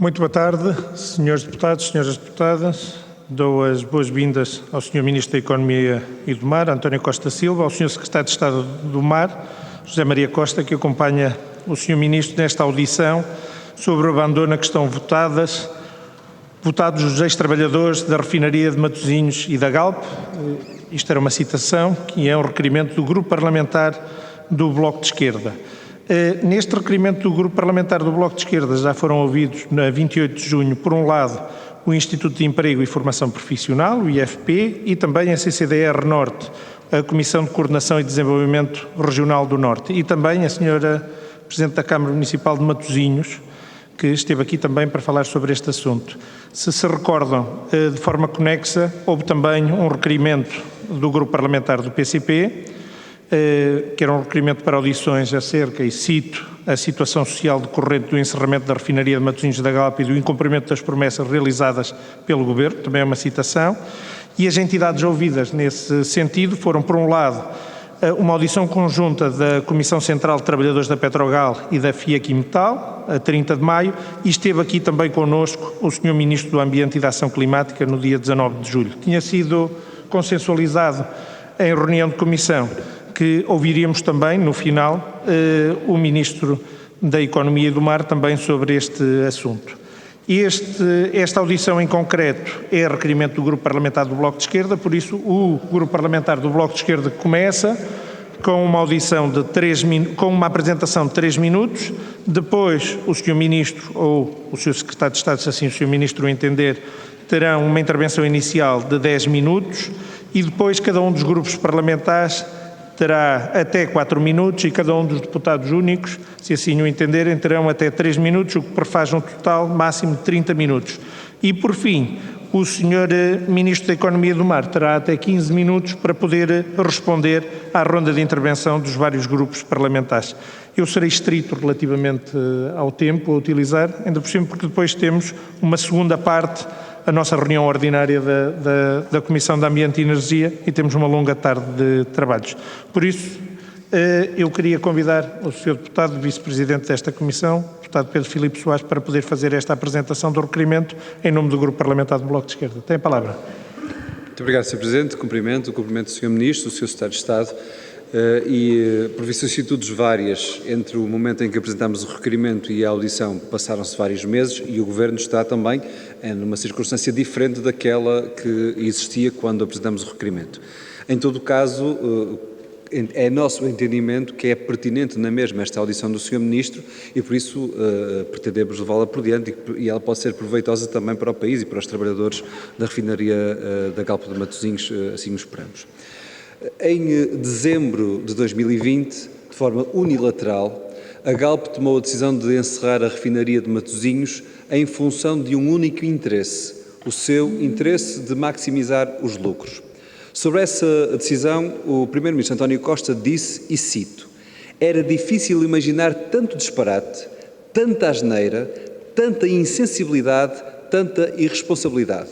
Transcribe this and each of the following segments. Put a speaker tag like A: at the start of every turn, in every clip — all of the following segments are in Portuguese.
A: Muito boa tarde, senhores deputados, senhoras deputadas. Dou as boas-vindas ao Sr. Ministro da Economia e do Mar, António Costa Silva, ao Sr. Secretário de Estado do Mar, José Maria Costa, que acompanha o Sr. Ministro nesta audição sobre o abandono a que estão votados os ex-trabalhadores da refinaria de Matosinhos e da Galp. Isto era uma citação, que é um requerimento do Grupo Parlamentar do Bloco de Esquerda. Neste requerimento do Grupo Parlamentar do Bloco de Esquerda já foram ouvidos, na 28 de junho, por um lado, o Instituto de Emprego e Formação Profissional, o IFP, e também a CCDR Norte, a Comissão de Coordenação e Desenvolvimento Regional do Norte, e também a senhora Presidente da Câmara Municipal de Matosinhos, que esteve aqui também para falar sobre este assunto. Se recordam, de forma conexa, houve também um requerimento do Grupo Parlamentar do PCP, que era um requerimento para audições acerca, e cito, a situação social decorrente do encerramento da refinaria de Matosinhos da Galp e do incumprimento das promessas realizadas pelo Governo, também é uma citação, e as entidades ouvidas nesse sentido foram, por um lado, uma audição conjunta da Comissão Central de Trabalhadores da Petrogal e da Fiaquimetal, a 30 de maio, e esteve aqui também connosco o Sr. Ministro do Ambiente e da Ação Climática no dia 19 de julho. Tinha sido consensualizado em reunião de comissão que ouviríamos também, no final, o Ministro da Economia e do Mar também sobre este assunto. Esta audição em concreto é requerimento do Grupo Parlamentar do Bloco de Esquerda, por isso o Grupo Parlamentar do Bloco de Esquerda começa com uma audição de com uma apresentação de 3 minutos, depois o Sr. Ministro ou o Sr. Secretário de Estado, se assim o Sr. Ministro o entender, terão uma intervenção inicial de 10 minutos e depois cada um dos grupos parlamentares terá até 4 minutos e cada um dos deputados únicos, se assim o entenderem, terão até 3 minutos, o que prefaz um total máximo de 30 minutos. E, por fim, o Sr. Ministro da Economia e do Mar terá até 15 minutos para poder responder à ronda de intervenção dos vários grupos parlamentares. Eu serei estrito relativamente ao tempo a utilizar, ainda por cima porque depois temos uma segunda parte, a nossa reunião ordinária da Comissão de Ambiente e Energia, e temos uma longa tarde de trabalhos. Por isso, eu queria convidar o Sr. Deputado, Vice-Presidente desta Comissão, Deputado Pedro Filipe Soares, para poder fazer esta apresentação do requerimento em nome do Grupo Parlamentar do Bloco de Esquerda. Tem a palavra.
B: Muito obrigado, Sr. Presidente. Cumprimento do Sr. Ministro, do Sr. Secretário de Estado, por vicissitudes várias, entre o momento em que apresentámos o requerimento e a audição, passaram-se vários meses e o Governo está também numa circunstância diferente daquela que existia quando apresentamos o requerimento. Em todo o caso, é nosso entendimento que é pertinente na mesma esta audição do Sr. Ministro e por isso pretendemos levá-la por diante e ela pode ser proveitosa também para o país e para os trabalhadores da refinaria da Galp de Matosinhos, assim o esperamos. Em dezembro de 2020, de forma unilateral, a Galp tomou a decisão de encerrar a refinaria de Matosinhos em função de um único interesse, o seu interesse de maximizar os lucros. Sobre essa decisão, o Primeiro-Ministro António Costa disse, e cito, "Era difícil imaginar tanto disparate, tanta asneira, tanta insensibilidade, tanta irresponsabilidade.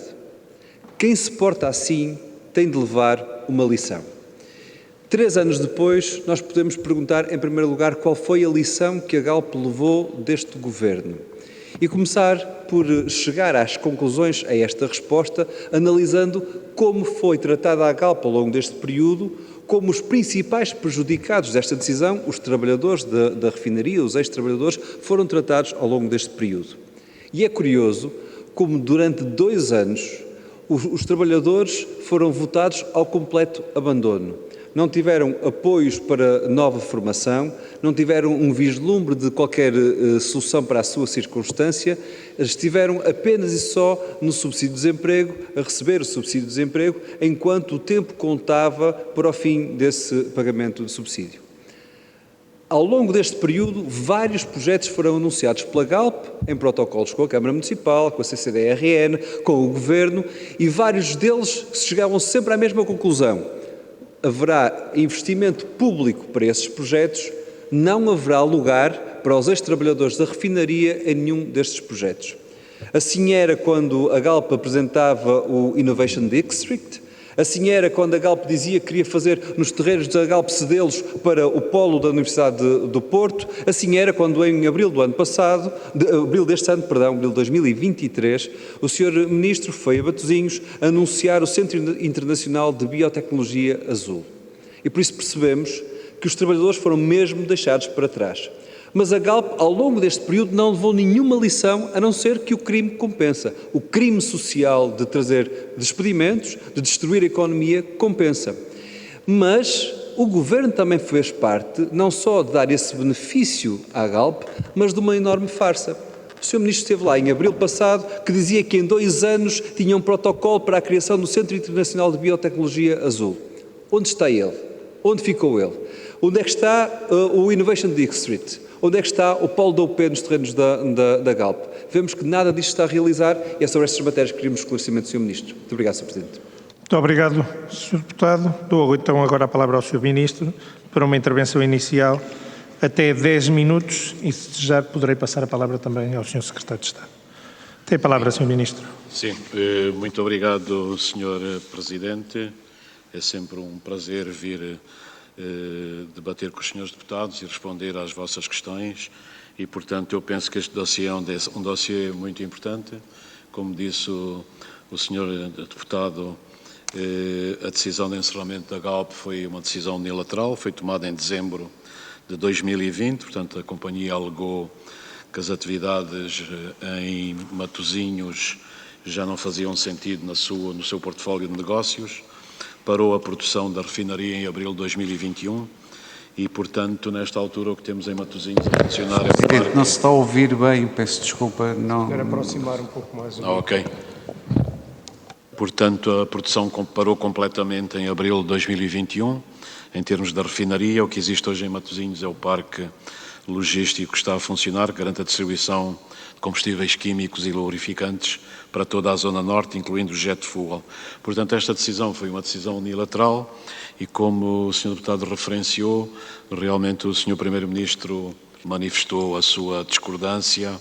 B: Quem se porta assim tem de levar uma lição." 3 anos depois, nós podemos perguntar, em primeiro lugar, qual foi a lição que a Galp levou deste Governo. E começar por chegar às conclusões a esta resposta, analisando como foi tratada a Galp ao longo deste período, como os principais prejudicados desta decisão, os trabalhadores da refinaria, os ex-trabalhadores, foram tratados ao longo deste período. E é curioso como durante 2 anos os trabalhadores foram votados ao completo abandono. Não tiveram apoios para nova formação, não tiveram um vislumbre de qualquer solução para a sua circunstância, estiveram apenas e só no subsídio de desemprego, a receber o subsídio de desemprego, enquanto o tempo contava para o fim desse pagamento de subsídio. Ao longo deste período, vários projetos foram anunciados pela Galp, em protocolos com a Câmara Municipal, com a CCDRN, com o Governo, e vários deles chegavam sempre à mesma conclusão. Haverá investimento público para esses projetos, não haverá lugar para os ex-trabalhadores da refinaria em nenhum destes projetos. Assim era quando a Galp apresentava o Innovation District, Assim era quando a Galp dizia que queria fazer nos terrenos da Galp cedê-los para o polo da Universidade do Porto. Assim era quando em abril do ano passado, abril de 2023, o Sr. Ministro foi a Matosinhos anunciar o Centro Internacional de Biotecnologia Azul. E por isso percebemos que os trabalhadores foram mesmo deixados para trás. Mas a Galp, ao longo deste período, não levou nenhuma lição, a não ser que o crime compensa. O crime social de trazer despedimentos, de destruir a economia, compensa. Mas o Governo também fez parte, não só de dar esse benefício à Galp, mas de uma enorme farsa. O Sr. Ministro esteve lá em abril passado, que dizia que em 2 anos tinha um protocolo para a criação do Centro Internacional de Biotecnologia Azul. Onde está ele? Onde ficou ele? Onde é que está o Innovation District? Onde é que está o polo da UP nos terrenos da Galp? Vemos que nada disto está a realizar e é sobre estas matérias que queríamos esclarecimento do Sr. Ministro. Muito obrigado, Sr. Presidente.
A: Muito obrigado, Sr. Deputado. Dou então agora a palavra ao Sr. Ministro para uma intervenção inicial até 10 minutos e, se desejar, poderei passar a palavra também ao Sr. Secretário de Estado. Tem a palavra, Sr. Ministro.
C: Sim, muito obrigado, Sr. Presidente. É sempre um prazer vir debater com os senhores deputados e responder às vossas questões e, portanto, eu penso que este dossiê é um dossiê muito importante. Como disse o senhor deputado, a decisão de encerramento da Galp foi uma decisão unilateral, foi tomada em dezembro de 2020, portanto, a companhia alegou que as atividades em Matosinhos já não faziam sentido no seu portfólio de negócios, parou a produção da refinaria em abril de 2021 e, portanto, nesta altura o que temos em Matosinhos a funcionar é...
D: Presidente, não se está a ouvir bem, peço desculpa. Não...
A: Quero aproximar um pouco mais.
C: Ok. Portanto, a produção parou completamente em abril de 2021. Em termos da refinaria, o que existe hoje em Matosinhos é o parque logístico que está a funcionar, que garante a distribuição de combustíveis químicos e lubrificantes para toda a Zona Norte, incluindo o jet fuel. Portanto, esta decisão foi uma decisão unilateral e, como o Sr. Deputado referenciou, realmente o Sr. Primeiro-Ministro manifestou a sua discordância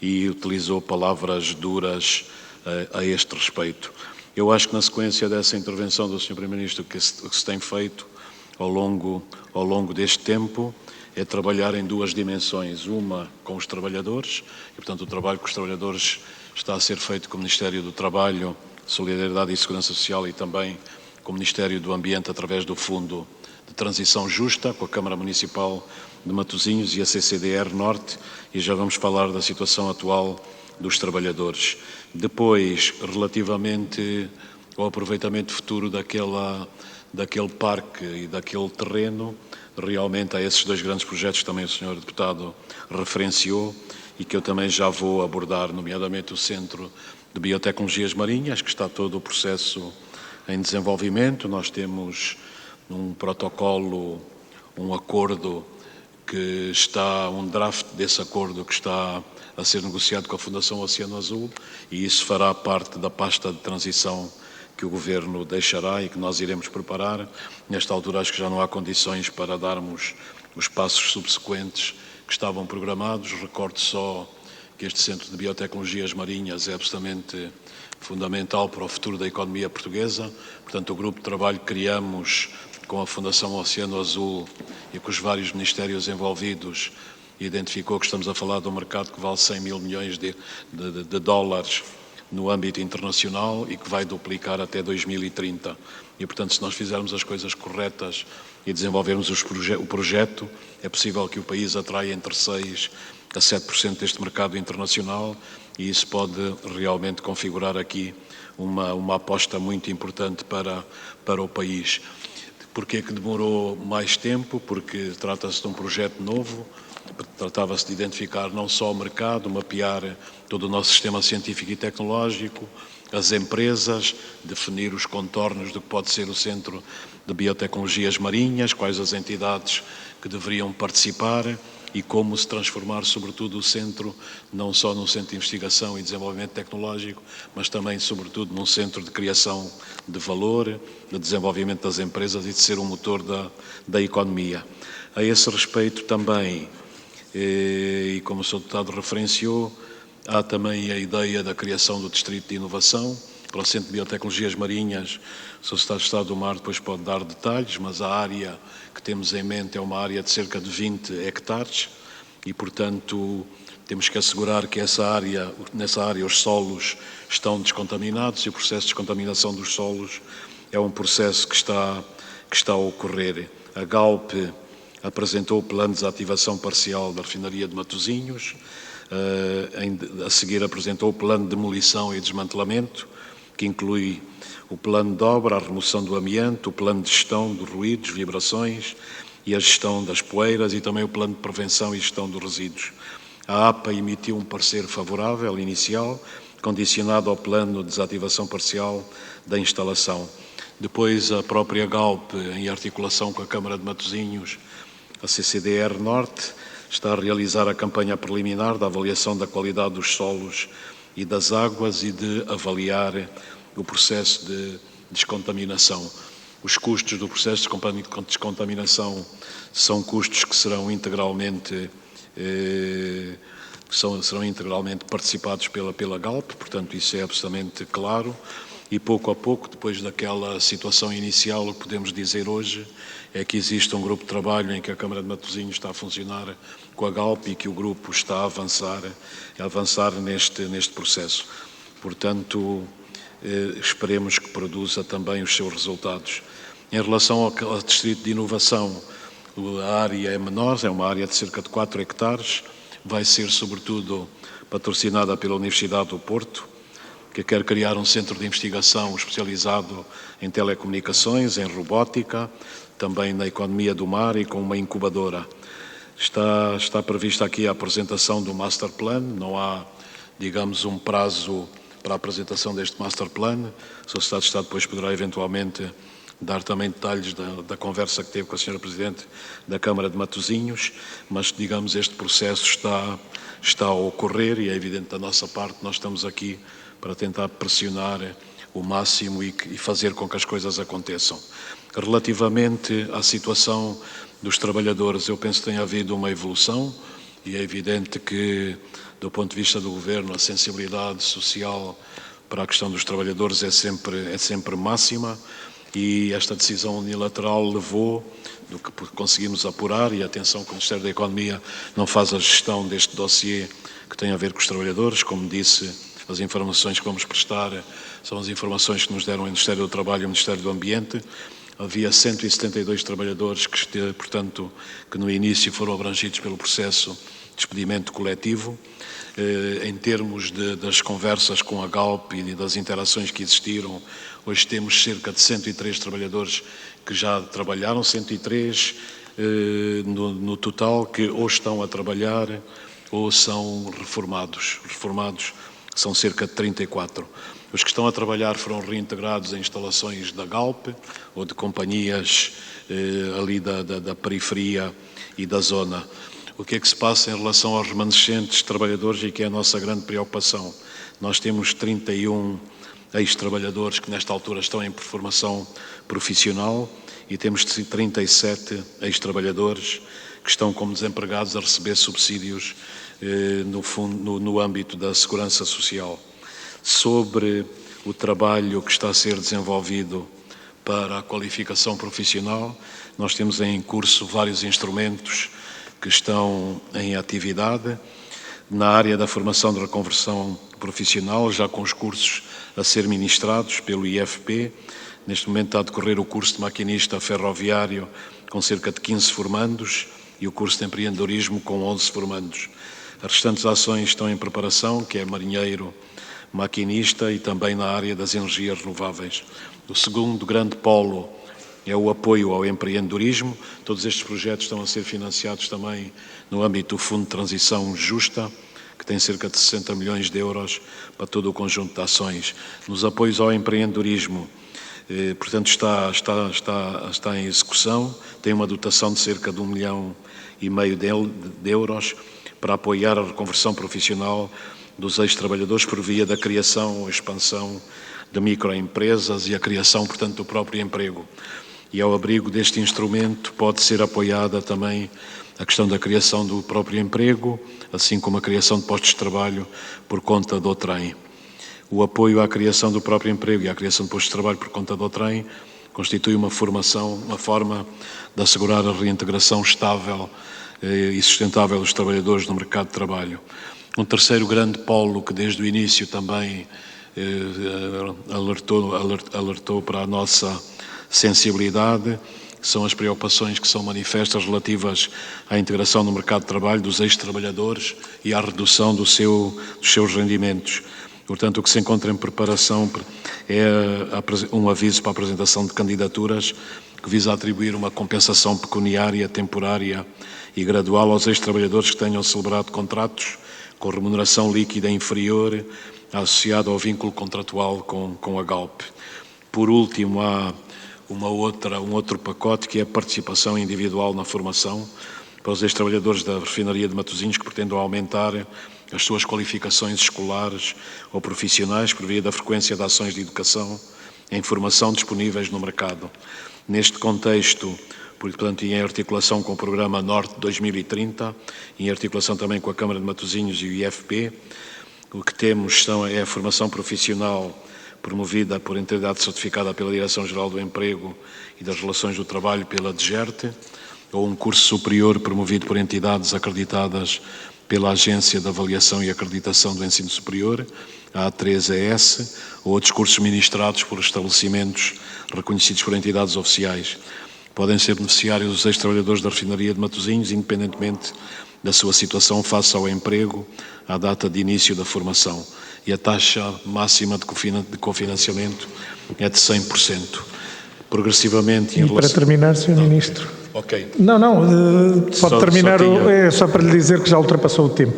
C: e utilizou palavras duras a este respeito. Eu acho que na sequência dessa intervenção do Sr. Primeiro-Ministro, o que se tem feito ao longo deste tempo é trabalhar em 2 dimensões, uma com os trabalhadores, e portanto o trabalho com os trabalhadores está a ser feito com o Ministério do Trabalho, Solidariedade e Segurança Social e também com o Ministério do Ambiente através do Fundo de Transição Justa, com a Câmara Municipal de Matosinhos e a CCDR Norte, e já vamos falar da situação atual dos trabalhadores. Depois, relativamente ao aproveitamento futuro daquele parque e daquele terreno, realmente há esses 2 grandes projetos que também o Sr. Deputado referenciou e que eu também já vou abordar, nomeadamente o Centro de Biotecnologias Marinhas, que está todo o processo em desenvolvimento. Nós temos um protocolo, um acordo que está, um draft desse acordo que está a ser negociado com a Fundação Oceano Azul e isso fará parte da pasta de transição que o Governo deixará e que nós iremos preparar. Nesta altura acho que já não há condições para darmos os passos subsequentes que estavam programados. Recordo só que este Centro de Biotecnologias Marinhas é absolutamente fundamental para o futuro da economia portuguesa. Portanto, o grupo de trabalho que criamos com a Fundação Oceano Azul e com os vários ministérios envolvidos identificou que estamos a falar de um mercado que vale 100 mil milhões de dólares no âmbito internacional e que vai duplicar até 2030. E, portanto, se nós fizermos as coisas corretas e desenvolvermos o projeto, é possível que o país atraia entre 6% a 7% deste mercado internacional e isso pode realmente configurar aqui uma aposta muito importante para o país. Porquê que demorou mais tempo? Porque trata-se de um projeto novo, tratava-se de identificar não só o mercado, mapear todo o nosso sistema científico e tecnológico, as empresas, definir os contornos do que pode ser o Centro de Biotecnologias Marinhas, quais as entidades que deveriam participar e como se transformar, sobretudo, o centro, não só num centro de investigação e desenvolvimento tecnológico, mas também, sobretudo, num centro de criação de valor, de desenvolvimento das empresas e de ser um motor da economia. A esse respeito também, e como o Sr. Deputado referenciou, há também a ideia da criação do Distrito de Inovação, pelo Centro de Biotecnologias Marinhas, o Sr. Secretário de Estado do Mar depois pode dar detalhes, mas a área que temos em mente é uma área de cerca de 20 hectares e, portanto, temos que assegurar que nessa área os solos estão descontaminados e o processo de descontaminação dos solos é um processo que está a ocorrer. A Galp apresentou o plano de desativação parcial da refinaria de Matosinhos, a seguir apresentou o plano de demolição e desmantelamento, que inclui o plano de obra, a remoção do amianto, o plano de gestão dos ruídos, vibrações e a gestão das poeiras e também o plano de prevenção e gestão dos resíduos. A APA emitiu um parecer favorável inicial, condicionado ao plano de desativação parcial da instalação. Depois a própria Galp, em articulação com a Câmara de Matosinhos, a CCDR Norte, está a realizar a campanha preliminar da avaliação da qualidade dos solos e das águas e de avaliar o processo de descontaminação. Os custos do processo de descontaminação são custos que serão integralmente participados pela Galp, portanto isso é absolutamente claro, e pouco a pouco, depois daquela situação inicial, o que podemos dizer hoje é que existe um grupo de trabalho em que a Câmara de Matosinhos está a funcionar com a Galp e que o grupo está a avançar neste processo. Portanto, esperemos que produza também os seus resultados. Em relação ao Distrito de Inovação, a área é menor, é uma área de cerca de 4 hectares, vai ser sobretudo patrocinada pela Universidade do Porto, que quer criar um centro de investigação especializado em telecomunicações, em robótica, também na economia do mar e com uma incubadora. Está prevista aqui a apresentação do Master Plan, não há, digamos, um prazo para a apresentação deste Master Plan. O Sr. Secretário de Estado depois poderá eventualmente dar também detalhes da conversa que teve com a Sra. Presidente da Câmara de Matosinhos, mas, digamos, este processo está a ocorrer e é evidente da nossa parte, nós estamos aqui para tentar pressionar o máximo e fazer com que as coisas aconteçam. Relativamente à situação dos trabalhadores, eu penso que tem havido uma evolução e é evidente que, do ponto de vista do Governo, a sensibilidade social para a questão dos trabalhadores é sempre máxima e esta decisão unilateral levou, do que conseguimos apurar, e atenção que o Ministério da Economia não faz a gestão deste dossiê que tem a ver com os trabalhadores, como disse, as informações que vamos prestar são as informações que nos deram o Ministério do Trabalho e o Ministério do Ambiente. Havia 172 trabalhadores portanto, que no início foram abrangidos pelo processo de despedimento coletivo. Em termos das conversas com a Galp e das interações que existiram, hoje temos cerca de 103 trabalhadores que já trabalharam, 103 no total, que ou estão a trabalhar ou são reformados. Reformados são cerca de 34. Os que estão a trabalhar foram reintegrados em instalações da Galp ou de companhias ali da periferia e da zona. O que é que se passa em relação aos remanescentes trabalhadores e que é a nossa grande preocupação? Nós temos 31 ex-trabalhadores que nesta altura estão em formação profissional e temos 37 ex-trabalhadores que estão como desempregados a receber subsídios no âmbito da segurança social. Sobre o trabalho que está a ser desenvolvido para a qualificação profissional, nós temos em curso vários instrumentos que estão em atividade na área da formação de reconversão profissional, já com os cursos a ser ministrados pelo IFP. Neste momento está a decorrer o curso de maquinista ferroviário com cerca de 15 formandos e o curso de empreendedorismo com 11 formandos. As restantes ações estão em preparação, que é marinheiro, maquinista e também na área das energias renováveis. O segundo grande polo é o apoio ao empreendedorismo. Todos estes projetos estão a ser financiados também no âmbito do Fundo de Transição Justa, que tem cerca de 60 milhões de euros para todo o conjunto de ações. Nos apoios ao empreendedorismo, portanto, está em execução, tem uma dotação de cerca de 1,5 milhão de euros para apoiar a reconversão profissional dos ex-trabalhadores por via da criação ou expansão de microempresas e a criação, portanto, do próprio emprego. E ao abrigo deste instrumento pode ser apoiada também a questão da criação do próprio emprego, assim como a criação de postos de trabalho por conta do trem. O apoio à criação do próprio emprego e à criação de postos de trabalho por conta do trem constitui uma forma de assegurar a reintegração estável e sustentável dos trabalhadores no mercado de trabalho. Um terceiro grande polo que desde o início também alertou para a nossa sensibilidade são as preocupações que são manifestas relativas à integração no mercado de trabalho dos ex-trabalhadores e à redução dos seus rendimentos. Portanto, o que se encontra em preparação é um aviso para a apresentação de candidaturas que visa atribuir uma compensação pecuniária, temporária e gradual aos ex-trabalhadores que tenham celebrado contratos com remuneração líquida inferior associada ao vínculo contratual com a Galp. Por último, há um outro pacote que é a participação individual na formação para os ex-trabalhadores da refinaria de Matosinhos que pretendam aumentar as suas qualificações escolares ou profissionais por via da frequência de ações de educação em formação disponíveis no mercado. Neste contexto, portanto, em articulação com o Programa Norte 2030, em articulação também com a Câmara de Matosinhos e o IFP, o que temos é a formação profissional promovida por entidade certificada pela Direção-Geral do Emprego e das Relações do Trabalho pela DGERT, ou um curso superior promovido por entidades acreditadas pela Agência de Avaliação e Acreditação do Ensino Superior, a A3ES, ou outros cursos ministrados por estabelecimentos reconhecidos por entidades oficiais. Podem ser beneficiários os ex-trabalhadores da refinaria de Matosinhos, independentemente da sua situação face ao emprego, à data de início da formação. E a taxa máxima de cofinanciamento é de 100%. Progressivamente...
A: E para terminar, Sr. Ministro...
C: Ok.
A: Pode terminar, é só para lhe dizer que já ultrapassou o tempo.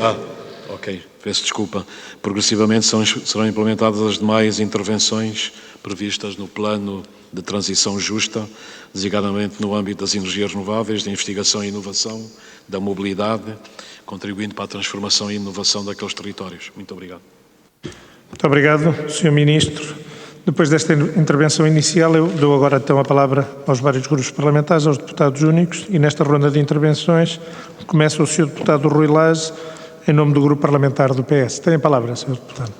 C: Ok, peço desculpa. Progressivamente serão implementadas as demais intervenções previstas no Plano de Transição Justa, designadamente no âmbito das energias renováveis, da investigação e inovação, da mobilidade, contribuindo para a transformação e inovação daqueles territórios. Muito obrigado.
A: Muito obrigado, Sr. Ministro. Depois desta intervenção inicial, eu dou agora então a palavra aos vários grupos parlamentares, aos deputados únicos, e nesta ronda de intervenções começa o Sr. Deputado Rui Lage, em nome do Grupo Parlamentar do PS. Tem a palavra, Sr. Deputado.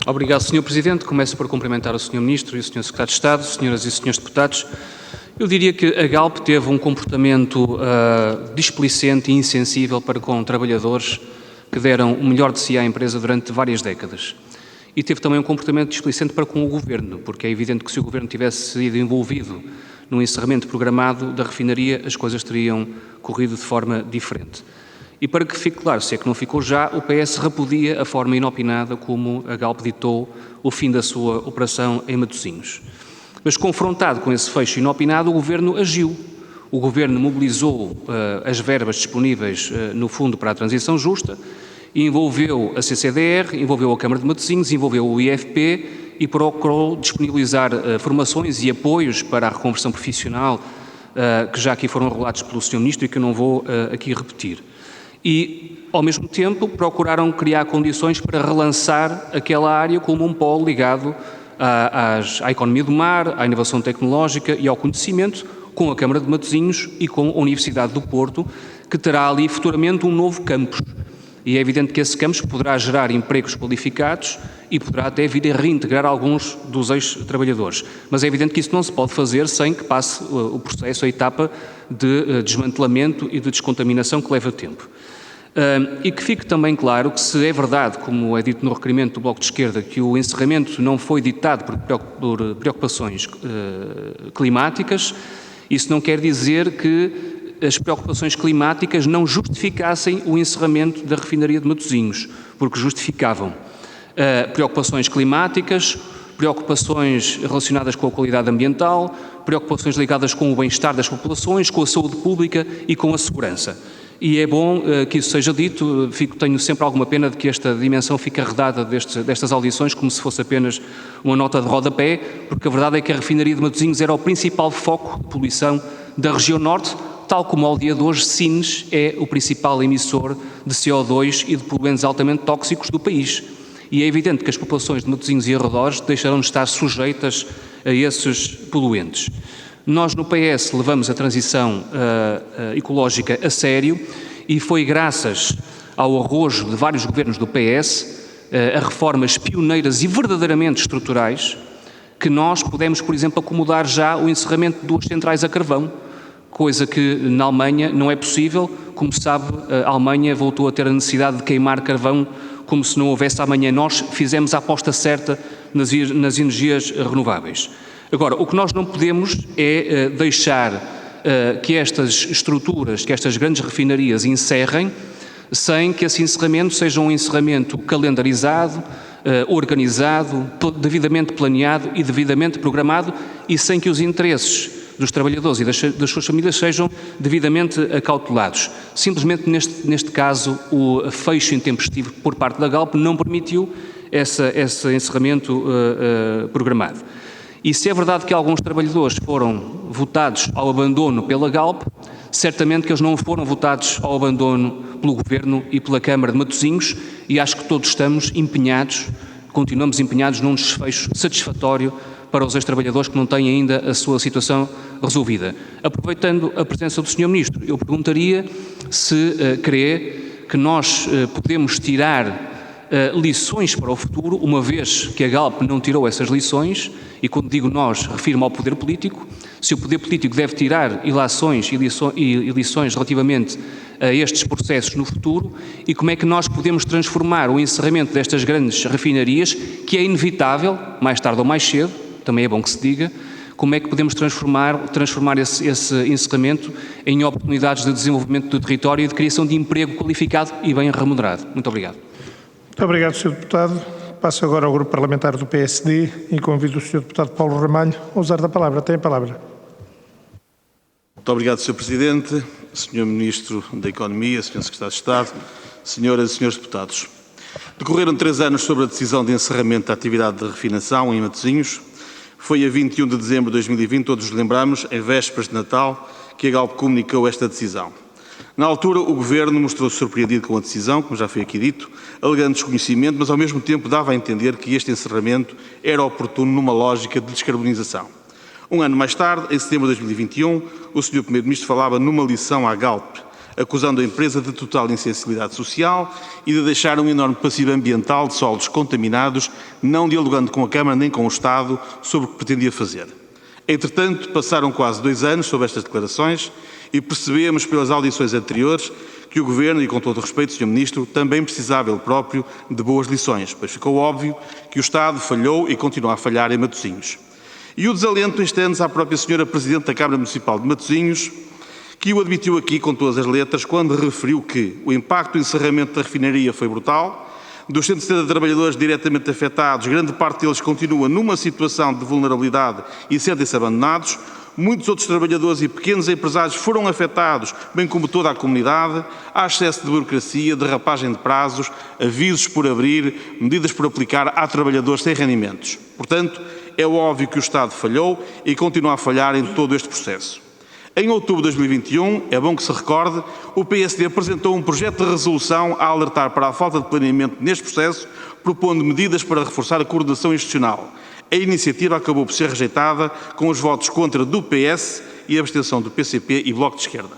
E: Obrigado, Sr. Presidente. Começo por cumprimentar o Sr. Ministro e o Sr. Secretário de Estado, senhoras e senhores deputados. Eu diria que a Galp teve um comportamento displicente e insensível para com trabalhadores que deram o melhor de si à empresa durante várias décadas. E teve também um comportamento displicente para com o Governo, porque é evidente que se o Governo tivesse sido envolvido no encerramento programado da refinaria, as coisas teriam corrido de forma diferente. E para que fique claro, se é que não ficou já, o PS repudia a forma inopinada como a Galp ditou o fim da sua operação em Matosinhos. Mas confrontado com esse fecho inopinado, o Governo agiu. O Governo mobilizou as verbas disponíveis no Fundo para a Transição Justa, e envolveu a CCDR, envolveu a Câmara de Matosinhos, envolveu o IFP e procurou disponibilizar formações e apoios para a reconversão profissional, que já aqui foram relatados pelo Sr. Ministro e que eu não vou aqui repetir. E, ao mesmo tempo, procuraram criar condições para relançar aquela área como um polo ligado à economia do mar, à inovação tecnológica e ao conhecimento, com a Câmara de Matosinhos e com a Universidade do Porto, que terá ali futuramente um novo campus. E é evidente que esse campus poderá gerar empregos qualificados e poderá até vir a reintegrar alguns dos ex-trabalhadores. Mas é evidente que isso não se pode fazer sem que passe o processo, a etapa de desmantelamento e de descontaminação que leva tempo. E que fique também claro que se é verdade, como é dito no requerimento do Bloco de Esquerda, que o encerramento não foi ditado por preocupações climáticas, isso não quer dizer que as preocupações climáticas não justificassem o encerramento da refinaria de Matosinhos, porque justificavam preocupações climáticas, preocupações relacionadas com a qualidade ambiental, preocupações ligadas com o bem-estar das populações, com a saúde pública e com a segurança. E é bom que isso seja dito, tenho sempre alguma pena de que esta dimensão fique arredada destas audições como se fosse apenas uma nota de rodapé, porque a verdade é que a refinaria de Matosinhos era o principal foco de poluição da região norte, tal como ao dia de hoje Sines é o principal emissor de CO2 e de poluentes altamente tóxicos do país. E é evidente que as populações de Matosinhos e arredores deixarão de estar sujeitas a esses poluentes. Nós no PS levamos a transição ecológica a sério e foi graças ao arrojo de vários governos do PS a reformas pioneiras e verdadeiramente estruturais, que nós pudemos, por exemplo, acomodar já o encerramento de 2 centrais a carvão, coisa que na Alemanha não é possível. Como se sabe, a Alemanha voltou a ter a necessidade de queimar carvão como se não houvesse amanhã. Nós fizemos a aposta certa nas energias renováveis. Agora, o que nós não podemos é deixar que estas estruturas, que estas grandes refinarias encerrem, sem que esse encerramento seja um encerramento calendarizado, organizado, devidamente planeado e devidamente programado, e sem que os interesses dos trabalhadores e das suas famílias sejam devidamente acautelados. Simplesmente, neste caso, o fecho intempestivo por parte da Galp não permitiu esse encerramento programado. E se é verdade que alguns trabalhadores foram votados ao abandono pela Galp, certamente que eles não foram votados ao abandono pelo Governo e pela Câmara de Matosinhos, e acho que todos continuamos empenhados num desfecho satisfatório para os ex-trabalhadores que não têm ainda a sua situação resolvida. Aproveitando a presença do Sr. Ministro, eu perguntaria se crê que nós podemos tirar lições para o futuro, uma vez que a Galp não tirou essas lições, e quando digo nós, refiro-me ao poder político, se o poder político deve tirar ilações e lições relativamente a estes processos no futuro, e como é que nós podemos transformar o encerramento destas grandes refinarias, que é inevitável, mais tarde ou mais cedo, também é bom que se diga, como é que podemos transformar esse encerramento em oportunidades de desenvolvimento do território e de criação de emprego qualificado e bem remunerado. Muito obrigado.
A: Muito obrigado, Sr. Deputado. Passo agora ao Grupo Parlamentar do PSD e convido o Sr. Deputado Paulo Ramalho a usar da palavra. Tem a palavra.
F: Muito obrigado, Sr. Presidente, Sr. Ministro da Economia, Sr. Secretário de Estado, Senhoras e Senhores Deputados. Decorreram 3 anos sobre a decisão de encerramento da atividade de refinação em Matosinhos. Foi a 21 de dezembro de 2020, todos nos lembramos, em vésperas de Natal, que a Galp comunicou esta decisão. Na altura, o Governo mostrou-se surpreendido com a decisão, como já foi aqui dito, alegando desconhecimento, mas ao mesmo tempo dava a entender que este encerramento era oportuno numa lógica de descarbonização. Um ano mais tarde, em setembro de 2021, o Sr. Primeiro-Ministro falava numa lição à Galp, acusando a empresa de total insensibilidade social e de deixar um enorme passivo ambiental de solos contaminados, não dialogando com a Câmara nem com o Estado sobre o que pretendia fazer. Entretanto, passaram quase 2 anos sobre estas declarações e percebemos pelas audições anteriores que o Governo, e com todo o respeito, Sr. Ministro, também precisava ele próprio de boas lições, pois ficou óbvio que o Estado falhou e continua a falhar em Matosinhos. E o desalento estende-se à própria Sra. Presidente da Câmara Municipal de Matosinhos, que o admitiu aqui com todas as letras quando referiu que o impacto do encerramento da refinaria foi brutal. Dos 170 trabalhadores diretamente afetados, grande parte deles continua numa situação de vulnerabilidade e sentem-se abandonados. Muitos outros trabalhadores e pequenos empresários foram afetados, bem como toda a comunidade. Há excesso de burocracia, derrapagem de prazos, avisos por abrir, medidas por aplicar a trabalhadores sem rendimentos. Portanto, é óbvio que o Estado falhou e continua a falhar em todo este processo. Em outubro de 2021, é bom que se recorde, o PSD apresentou um projeto de resolução a alertar para a falta de planeamento neste processo, propondo medidas para reforçar a coordenação institucional. A iniciativa acabou por ser rejeitada com os votos contra do PS e a abstenção do PCP e Bloco de Esquerda.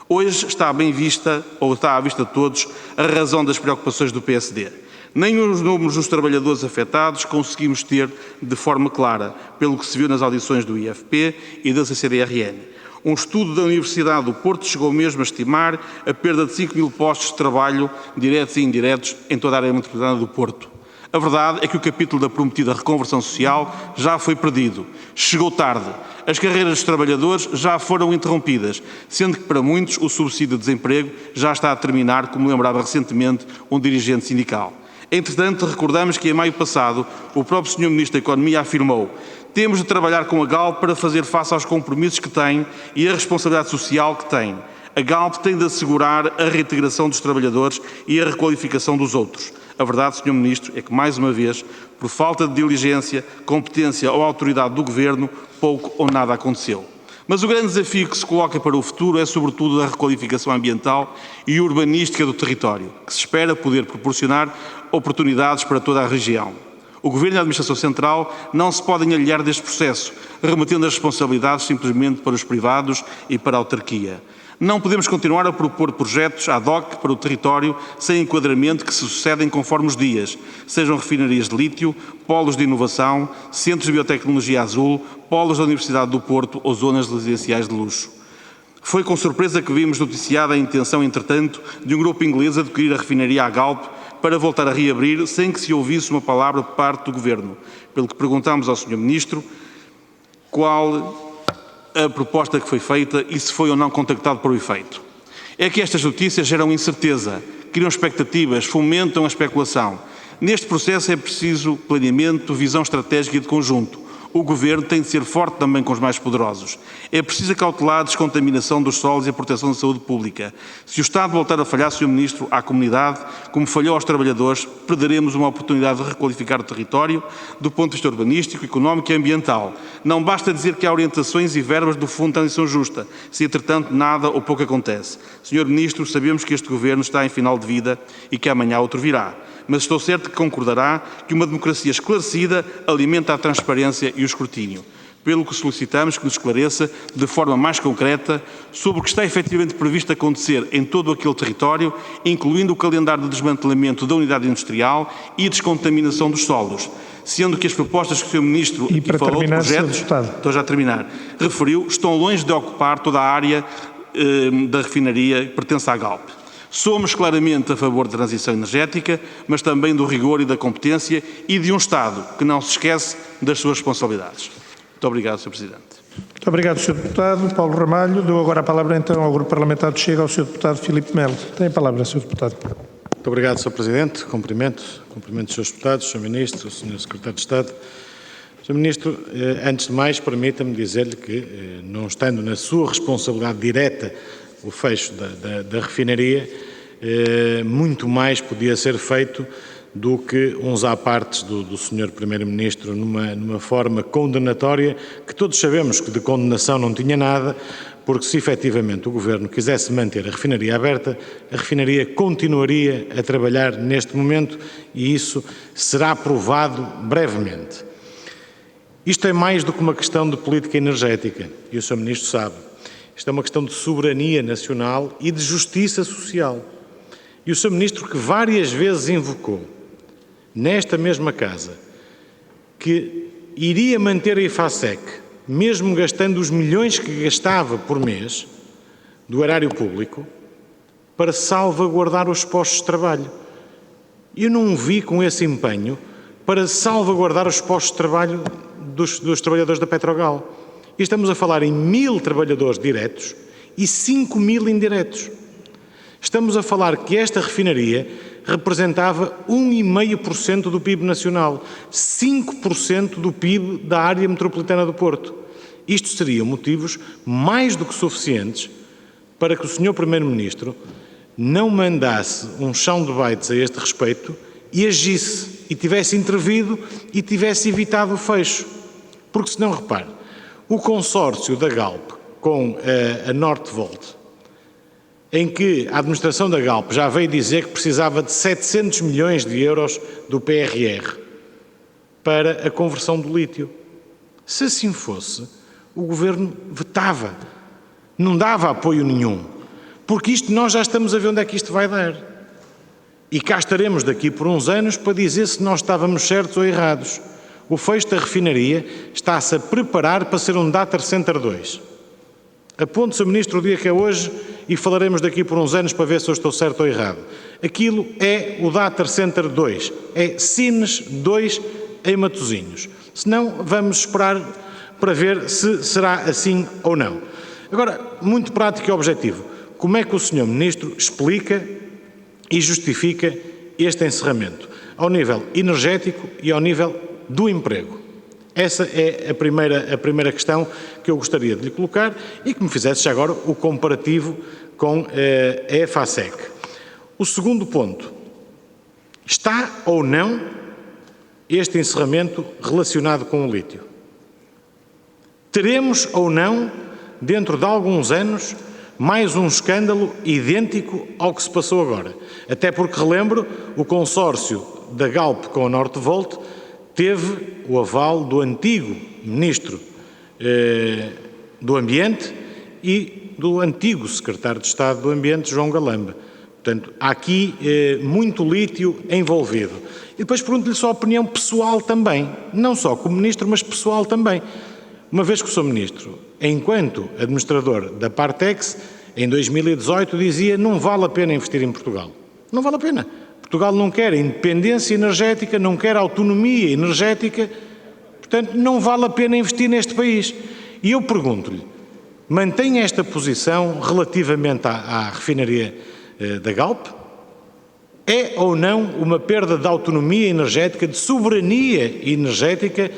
F: Hoje está bem vista, ou está à vista de todos, a razão das preocupações do PSD. Nem os números dos trabalhadores afetados conseguimos ter de forma clara, pelo que se viu nas audições do IFP e da CCDRN. Um estudo da Universidade do Porto chegou mesmo a estimar a perda de 5 mil postos de trabalho, diretos e indiretos, em toda a área metropolitana do Porto. A verdade é que o capítulo da prometida reconversão social já foi perdido. Chegou tarde. As carreiras dos trabalhadores já foram interrompidas, sendo que para muitos o subsídio de desemprego já está a terminar, como lembrava recentemente um dirigente sindical. Entretanto, recordamos que em maio passado o próprio Sr. Ministro da Economia afirmou: temos de trabalhar com a Galp para fazer face aos compromissos que tem e a responsabilidade social que tem. A Galp tem de assegurar a reintegração dos trabalhadores e a requalificação dos outros. A verdade, Sr. Ministro, é que, mais uma vez, por falta de diligência, competência ou autoridade do Governo, pouco ou nada aconteceu. Mas o grande desafio que se coloca para o futuro é, sobretudo, a requalificação ambiental e urbanística do território, que se espera poder proporcionar oportunidades para toda a região. O Governo e a Administração Central não se podem alhear deste processo, remetendo as responsabilidades simplesmente para os privados e para a autarquia. Não podemos continuar a propor projetos ad hoc para o território sem enquadramento que se sucedem conforme os dias, sejam refinarias de lítio, polos de inovação, centros de biotecnologia azul, polos da Universidade do Porto ou zonas residenciais de luxo. Foi com surpresa que vimos noticiada a intenção, entretanto, de um grupo inglês adquirir a refinaria Galp para voltar a reabrir sem que se ouvisse uma palavra por parte do Governo. Pelo que perguntámos ao Sr. Ministro qual a proposta que foi feita e se foi ou não contactado para o efeito. É que estas notícias geram incerteza, criam expectativas, fomentam a especulação. Neste processo é preciso planeamento, visão estratégica e de conjunto. O Governo tem de ser forte também com os mais poderosos. É preciso acautelar a descontaminação dos solos e a proteção da saúde pública. Se o Estado voltar a falhar, Sr. Ministro, à comunidade, como falhou aos trabalhadores, perderemos uma oportunidade de requalificar o território do ponto de vista urbanístico, económico e ambiental. Não basta dizer que há orientações e verbas do Fundo de Transição Justa, se entretanto nada ou pouco acontece. Sr. Ministro, sabemos que este Governo está em final de vida e que amanhã outro virá. Mas estou certo que concordará que uma democracia esclarecida alimenta a transparência e o escrutínio. Pelo que solicitamos que nos esclareça, de forma mais concreta, sobre o que está efetivamente previsto acontecer em todo aquele território, incluindo o calendário de desmantelamento da unidade industrial e descontaminação dos solos, sendo que as propostas que o Sr. Ministro
A: E para
F: falou de
A: terminar, Sr.
F: projetos,
A: Deputado.
F: estou já a terminar, referiu, estão longe de ocupar toda a área da refinaria que pertence à Galp. Somos claramente a favor da transição energética, mas também do rigor e da competência e de um Estado que não se esquece das suas responsabilidades. Muito obrigado, Sr. Presidente.
A: Muito obrigado, Sr. Deputado. Paulo Ramalho. Dou agora a palavra então ao Grupo Parlamentar do Chega, ao Sr. Deputado Filipe Melo. Tem a palavra, Sr. Deputado.
G: Muito obrigado, Sr. Presidente. Cumprimento os Srs. Deputados, Sr. Ministro, Sr. Secretário de Estado. Sr. Ministro, antes de mais, permita-me dizer-lhe que, não estando na sua responsabilidade direta o fecho da refinaria, muito mais podia ser feito do que uns à partes do Sr. Primeiro-Ministro numa forma condenatória, que todos sabemos que de condenação não tinha nada, porque se efetivamente o Governo quisesse manter a refinaria aberta, a refinaria continuaria a trabalhar neste momento e isso será provado brevemente. Isto é mais do que uma questão de política energética, e o Sr. Ministro sabe. Isto é uma questão de soberania nacional e de justiça social. E o Sr. Ministro, que várias vezes invocou, nesta mesma casa, que iria manter a IFASEC, mesmo gastando os milhões que gastava por mês do erário público, para salvaguardar os postos de trabalho. Eu não o vi com esse empenho para salvaguardar os postos de trabalho dos trabalhadores da Petrogal. E estamos a falar em 1.000 trabalhadores diretos e 5.000 indiretos. Estamos a falar que esta refinaria representava 1,5% do PIB nacional, 5% do PIB da área metropolitana do Porto. Isto seriam motivos mais do que suficientes para que o Sr. Primeiro-Ministro não mandasse um chão de baites a este respeito e agisse, e tivesse intervido e tivesse evitado o fecho. Porque senão, repare, o consórcio da Galp com a Northvolt, em que a administração da Galp já veio dizer que precisava de 700 milhões de euros do PRR para a conversão do lítio. Se assim fosse, o Governo vetava, não dava apoio nenhum, porque isto nós já estamos a ver onde é que isto vai dar. E cá estaremos daqui por uns anos para dizer se nós estávamos certos ou errados. O fecho da refinaria está-se a preparar para ser um Data Center 2. Aponte, Sr. Ministro, o dia que é hoje e falaremos daqui por uns anos para ver se eu estou certo ou errado. Aquilo é o Data Center 2, é Sines 2 em Matosinhos. Se não, vamos esperar para ver se será assim ou não. Agora, muito prático e objetivo, como é que o Sr. Ministro explica e justifica este encerramento, ao nível energético e ao nível do emprego? Essa é a primeira questão que eu gostaria de lhe colocar e que me fizesse já agora o comparativo com a EFASEC. O segundo ponto, está ou não este encerramento relacionado com o lítio? Teremos ou não, dentro de alguns anos, mais um escândalo idêntico ao que se passou agora? Até porque, relembro, o consórcio da Galp com a Northvolt teve o aval do antigo Ministro do Ambiente e do antigo Secretário de Estado do Ambiente, João Galamba. Portanto, há aqui muito lítio envolvido. E depois pergunto-lhe só a opinião pessoal também, não só como Ministro, mas pessoal também. Uma vez que o Sr. Ministro, enquanto administrador da Partex, em 2018 dizia não vale a pena investir em Portugal. Não vale a pena. Portugal não quer independência energética, não quer autonomia energética, portanto não vale a pena investir neste país. E eu pergunto-lhe, mantém esta posição relativamente à refinaria da Galp? É ou não uma perda de autonomia energética, de soberania energética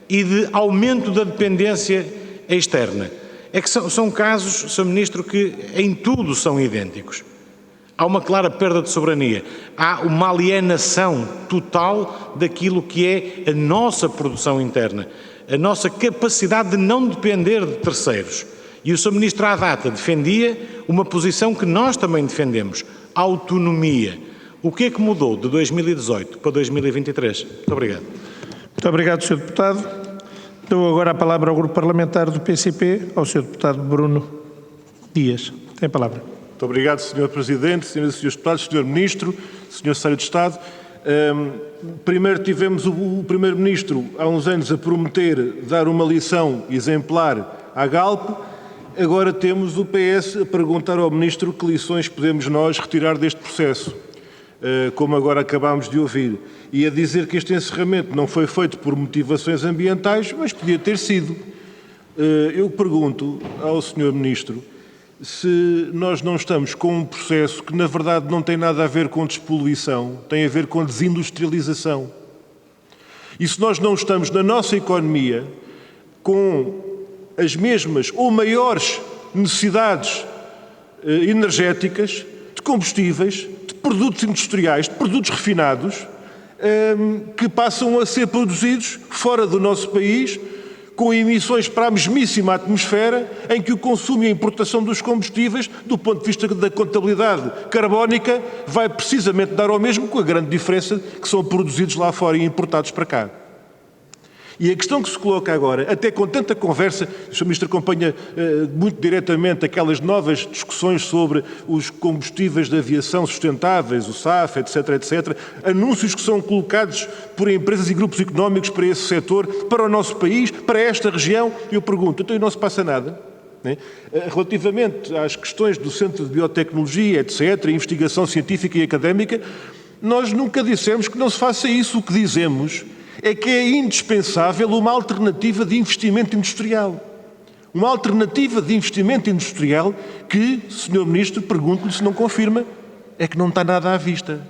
G: e de aumento da dependência externa? É que são casos, Sr. Ministro, que em tudo são idênticos. Há uma clara perda de soberania, há uma alienação total daquilo que é a nossa produção interna, a nossa capacidade de não depender de terceiros. E o Sr. Ministro, à data, defendia uma posição que nós também defendemos, autonomia. O que é que mudou de 2018 para 2023? Muito obrigado.
A: Muito obrigado, Sr. Deputado. Dou agora a palavra ao Grupo Parlamentar do PCP, ao Sr. Deputado Bruno Dias. Tem a palavra.
H: Muito obrigado, Sr. Presidente, Senhoras e Srs. Deputados, Sr. Ministro, Sr. Secretário de Estado. Primeiro tivemos o Primeiro-Ministro, há uns anos, a prometer dar uma lição exemplar à Galp. Agora temos o PS a perguntar ao Ministro que lições podemos nós retirar deste processo, como agora acabámos de ouvir. E a dizer que este encerramento não foi feito por motivações ambientais, mas podia ter sido. Eu pergunto ao Sr. Ministro se nós não estamos com um processo que, na verdade, não tem nada a ver com despoluição, tem a ver com desindustrialização. E se nós não estamos na nossa economia com as mesmas ou maiores necessidades energéticas, de combustíveis, de produtos industriais, de produtos refinados, que passam a ser produzidos fora do nosso país, com emissões para a mesmíssima atmosfera, em que o consumo e a importação dos combustíveis, do ponto de vista da contabilidade carbónica, vai precisamente dar ao mesmo, com a grande diferença que são produzidos lá fora e importados para cá. E a questão que se coloca agora, até com tanta conversa, o Sr. Ministro acompanha muito diretamente aquelas novas discussões sobre os combustíveis de aviação sustentáveis, o SAF, etc., etc., anúncios que são colocados por empresas e grupos económicos para esse setor, para o nosso país, para esta região, e eu pergunto, então e não se passa nada? Relativamente às questões do Centro de Biotecnologia, etc., investigação científica e académica, nós nunca dissemos que não se faça isso. O que dizemos é que é indispensável uma alternativa de investimento industrial. Uma alternativa de investimento industrial que, Sr. Ministro, pergunto-lhe se não confirma, é que não está nada à vista.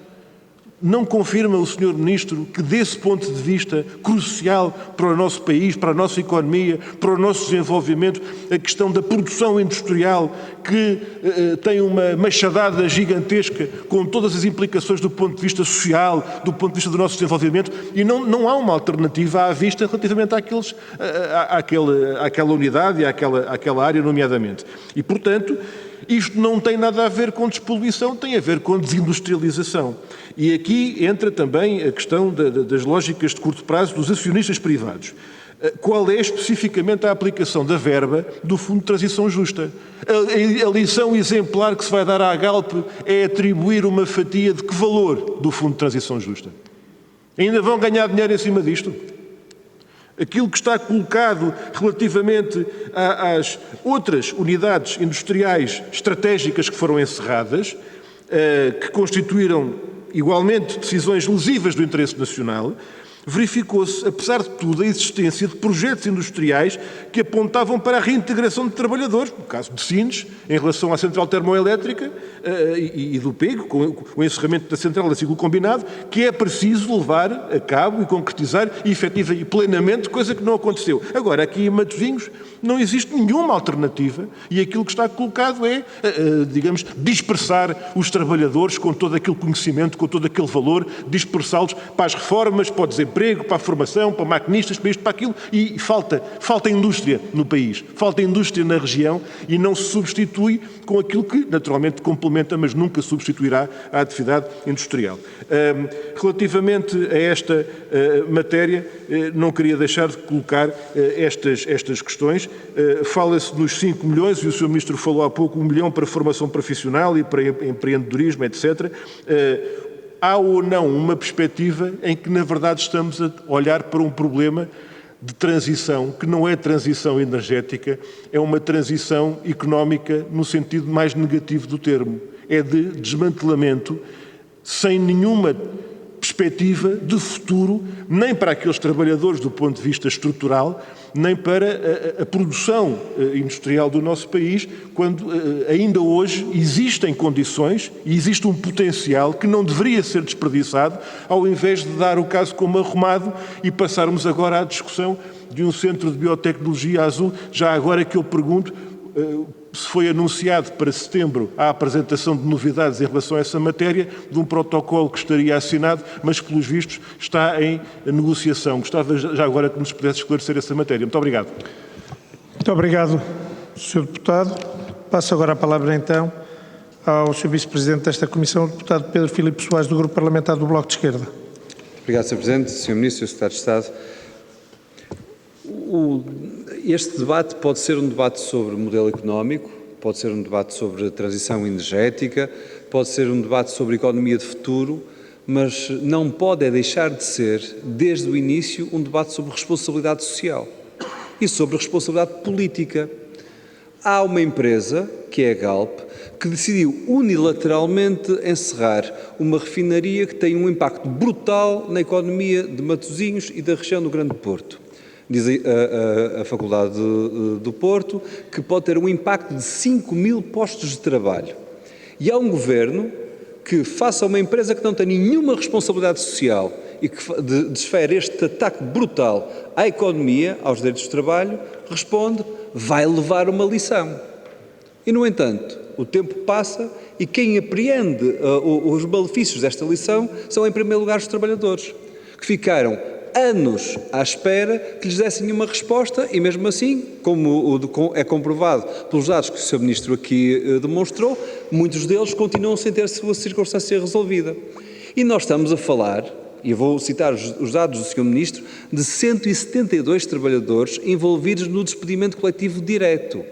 H: Não confirma o Sr. Ministro que, desse ponto de vista crucial para o nosso país, para a nossa economia, para o nosso desenvolvimento, a questão da produção industrial, que tem uma machadada gigantesca com todas as implicações do ponto de vista social, do ponto de vista do nosso desenvolvimento, e não há uma alternativa à vista relativamente àquela unidade e àquela área, nomeadamente. E, portanto, isto não tem nada a ver com despoluição, tem a ver com desindustrialização. E aqui entra também a questão das lógicas de curto prazo dos acionistas privados. Qual é especificamente a aplicação da verba do Fundo de Transição Justa? A lição exemplar que se vai dar à Galp é atribuir uma fatia de que valor do Fundo de Transição Justa? Ainda vão ganhar dinheiro em cima disto? Aquilo que está colocado relativamente às outras unidades industriais estratégicas que foram encerradas, que constituíram igualmente decisões lesivas do interesse nacional, verificou-se, apesar de tudo, a existência de projetos industriais que apontavam para a reintegração de trabalhadores, no caso de Sines, em relação à central termoelétrica e do PEG, com o encerramento da central a ciclo combinado, que é preciso levar a cabo e concretizar e efetiva e plenamente, coisa que não aconteceu. Agora, aqui em Matosinhos não existe nenhuma alternativa e aquilo que está colocado é, digamos, dispersar os trabalhadores com todo aquele conhecimento, com todo aquele valor, dispersá-los para as reformas, para o desemprego, emprego, para a formação, para maquinistas, para isto, para aquilo, e falta indústria no país, falta indústria na região e não se substitui com aquilo que naturalmente complementa, mas nunca substituirá a atividade industrial. Relativamente a esta matéria, não queria deixar de colocar estas questões. Fala-se nos 5 milhões, e o Sr. Ministro falou há pouco, 1 milhão para formação profissional e para empreendedorismo, etc. Há ou não uma perspectiva em que, na verdade, estamos a olhar para um problema de transição, que não é transição energética, é uma transição económica no sentido mais negativo do termo. É de desmantelamento, sem nenhuma perspectiva de futuro, nem para aqueles trabalhadores do ponto de vista estrutural, nem para a produção industrial do nosso país, quando ainda hoje existem condições e existe um potencial que não deveria ser desperdiçado, ao invés de dar o caso como arrumado e passarmos agora à discussão de um centro de biotecnologia azul. Já agora que eu pergunto, se foi anunciado para setembro a apresentação de novidades em relação a essa matéria, de um protocolo que estaria assinado, mas que, pelos vistos, está em negociação. Gostava já agora que nos pudesse esclarecer essa matéria. Muito obrigado.
A: Muito obrigado, Sr. Deputado. Passo agora a palavra, então, ao Sr. Vice-Presidente desta Comissão, o Deputado Pedro Filipe Soares, do Grupo Parlamentar do Bloco de Esquerda.
B: Obrigado, Sr. Presidente, Sr. Ministro, Sr. Secretário de Estado. Este debate pode ser um debate sobre modelo económico, pode ser um debate sobre transição energética, pode ser um debate sobre economia de futuro, mas não pode deixar de ser, desde o início, um debate sobre responsabilidade social e sobre responsabilidade política. Há uma empresa, que é a Galp, que decidiu unilateralmente encerrar uma refinaria que tem um impacto brutal na economia de Matosinhos e da região do Grande Porto. Diz a Faculdade do Porto que pode ter um impacto de 5 mil postos de trabalho. E há um governo que, face a uma empresa que não tem nenhuma responsabilidade social e que desfere este ataque brutal à economia, aos direitos de trabalho, responde: vai levar uma lição. E, no entanto, o tempo passa e quem apreende os malefícios desta lição são, em primeiro lugar, os trabalhadores, que ficaram anos à espera que lhes dessem uma resposta e, mesmo assim, como é comprovado pelos dados que o Sr. Ministro aqui demonstrou, muitos deles continuam sem ter a sua circunstância resolvida. E nós estamos a falar, e eu vou citar os dados do Sr. Ministro, de 172 trabalhadores envolvidos no despedimento coletivo direto.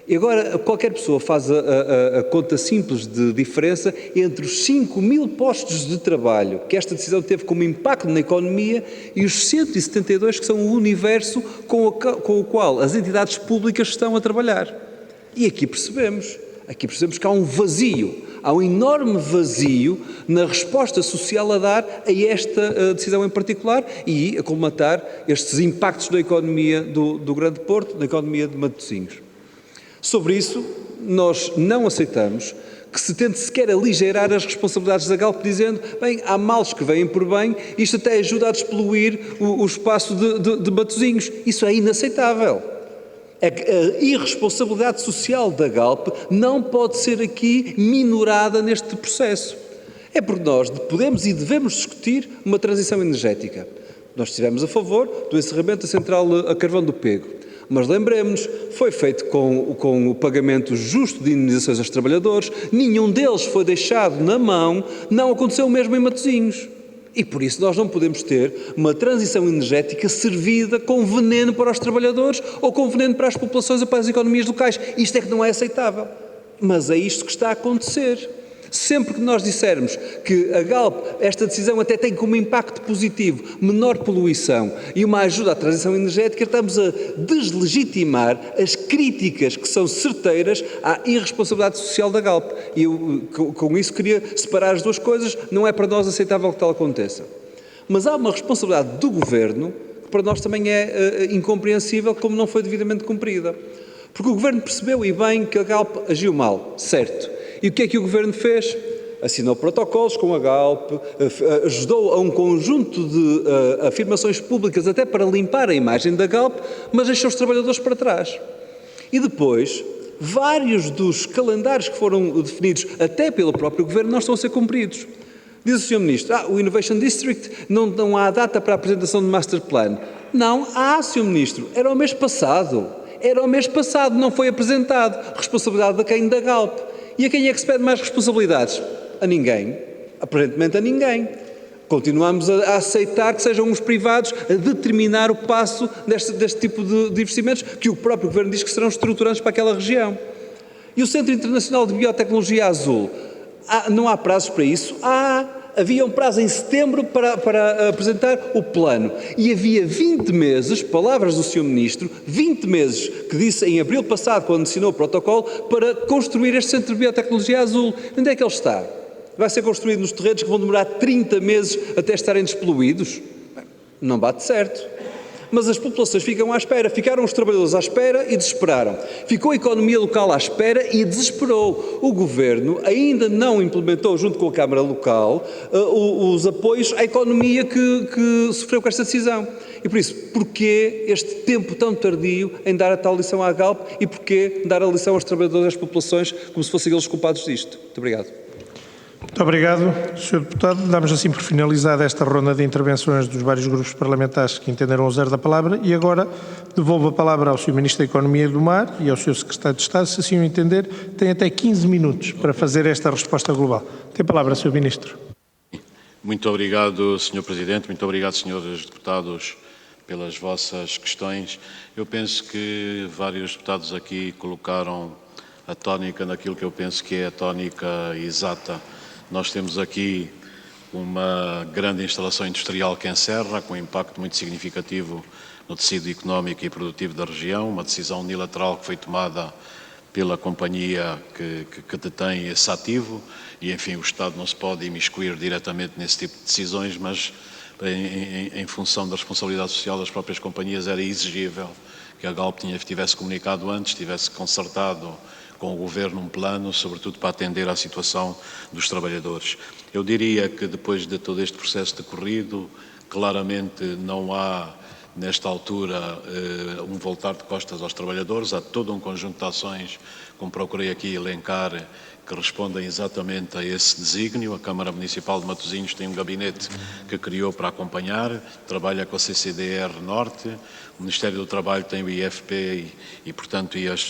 B: E agora qualquer pessoa faz a conta simples de diferença entre os 5 mil postos de trabalho que esta decisão teve como impacto na economia e os 172 que são o universo com o qual as entidades públicas estão a trabalhar. E aqui percebemos que há um vazio, há um enorme vazio na resposta social a dar a esta decisão em particular e a colmatar estes impactos na economia do Grande Porto, na economia de Matosinhos. Sobre isso, nós não aceitamos que se tente sequer aligeirar as responsabilidades da Galp, dizendo: bem, há males que vêm por bem, isto até ajuda a despoluir o espaço de Matosinhos. Isso é inaceitável. A irresponsabilidade social da Galp não pode ser aqui minorada neste processo. É porque nós podemos e devemos discutir uma transição energética. Nós estivemos a favor do encerramento da central a carvão do Pego. Mas lembremos-nos, foi feito com o pagamento justo de indenizações aos trabalhadores, nenhum deles foi deixado na mão, não aconteceu o mesmo em Matosinhos. E por isso nós não podemos ter uma transição energética servida com veneno para os trabalhadores ou com veneno para as populações ou para as economias locais. Isto é que não é aceitável. Mas é isto que está a acontecer. Sempre que nós dissermos que a Galp, esta decisão até tem como impacto positivo menor poluição e uma ajuda à transição energética, estamos a deslegitimar as críticas que são certeiras à irresponsabilidade social da Galp. E eu, com isso, queria separar as duas coisas. Não é para nós aceitável que tal aconteça. Mas há uma responsabilidade do Governo que para nós também é incompreensível, como não foi devidamente cumprida. Porque o Governo percebeu e bem que a Galp agiu mal, certo. E o que é que o Governo fez? Assinou protocolos com a Galp, ajudou a um conjunto de afirmações públicas até para limpar a imagem da Galp, mas deixou os trabalhadores para trás. E depois, vários dos calendários que foram definidos até pelo próprio Governo não estão a ser cumpridos. Diz o Sr. Ministro, o Innovation District não há data para a apresentação do Master Plan. Não, Sr. Ministro, era o mês passado. Era o mês passado, não foi apresentado. Responsabilidade de quem? Da Galp. E a quem é que se pede mais responsabilidades? A ninguém. Aparentemente a ninguém. Continuamos a aceitar que sejam os privados a determinar o passo deste tipo de investimentos que o próprio Governo diz que serão estruturantes para aquela região. E o Centro Internacional de Biotecnologia Azul? Não há prazos para isso? Havia um prazo em setembro para apresentar o plano. E havia 20 meses, palavras do Sr. Ministro, 20 meses, que disse em abril passado, quando assinou o protocolo, para construir este Centro de Biotecnologia Azul. Onde é que ele está? Vai ser construído nos terrenos que vão demorar 30 meses até estarem despoluídos? Não bate certo. Mas as populações ficam à espera, ficaram os trabalhadores à espera e desesperaram. Ficou a economia local à espera e desesperou. O Governo ainda não implementou, junto com a Câmara Local, os apoios à economia que sofreu com esta decisão. E por isso, porquê este tempo tão tardio em dar a tal lição à Galp e porquê dar a lição aos trabalhadores e às populações como se fossem eles culpados disto? Muito obrigado.
A: Muito obrigado, Sr. Deputado. Damos assim por finalizada esta ronda de intervenções dos vários grupos parlamentares que entenderam o uso da palavra e agora devolvo a palavra ao Sr. Ministro da Economia e do Mar e ao Sr. Secretário de Estado, se assim o entender, tem até 15 minutos para fazer esta resposta global. Tem a palavra, Sr. Ministro.
C: Muito obrigado, Sr. Presidente, muito obrigado, Srs. Deputados, pelas vossas questões. Eu penso que vários deputados aqui colocaram a tónica naquilo que eu penso que é a tónica exata. Nós temos aqui uma grande instalação industrial que encerra, com um impacto muito significativo no tecido económico e produtivo da região, uma decisão unilateral que foi tomada pela companhia que detém esse ativo e, enfim, o Estado não se pode imiscuir diretamente nesse tipo de decisões, mas em função da responsabilidade social das próprias companhias era exigível que a Galp tivesse comunicado antes, tivesse concertado com o Governo um plano, sobretudo para atender à situação dos trabalhadores. Eu diria que depois de todo este processo decorrido, claramente não há, nesta altura, um voltar de costas aos trabalhadores, há todo um conjunto de ações, como procurei aqui elencar, que respondem exatamente a esse desígnio. A Câmara Municipal de Matosinhos tem um gabinete que criou para acompanhar, trabalha com a CCDR Norte, o Ministério do Trabalho tem o IFP portanto, e as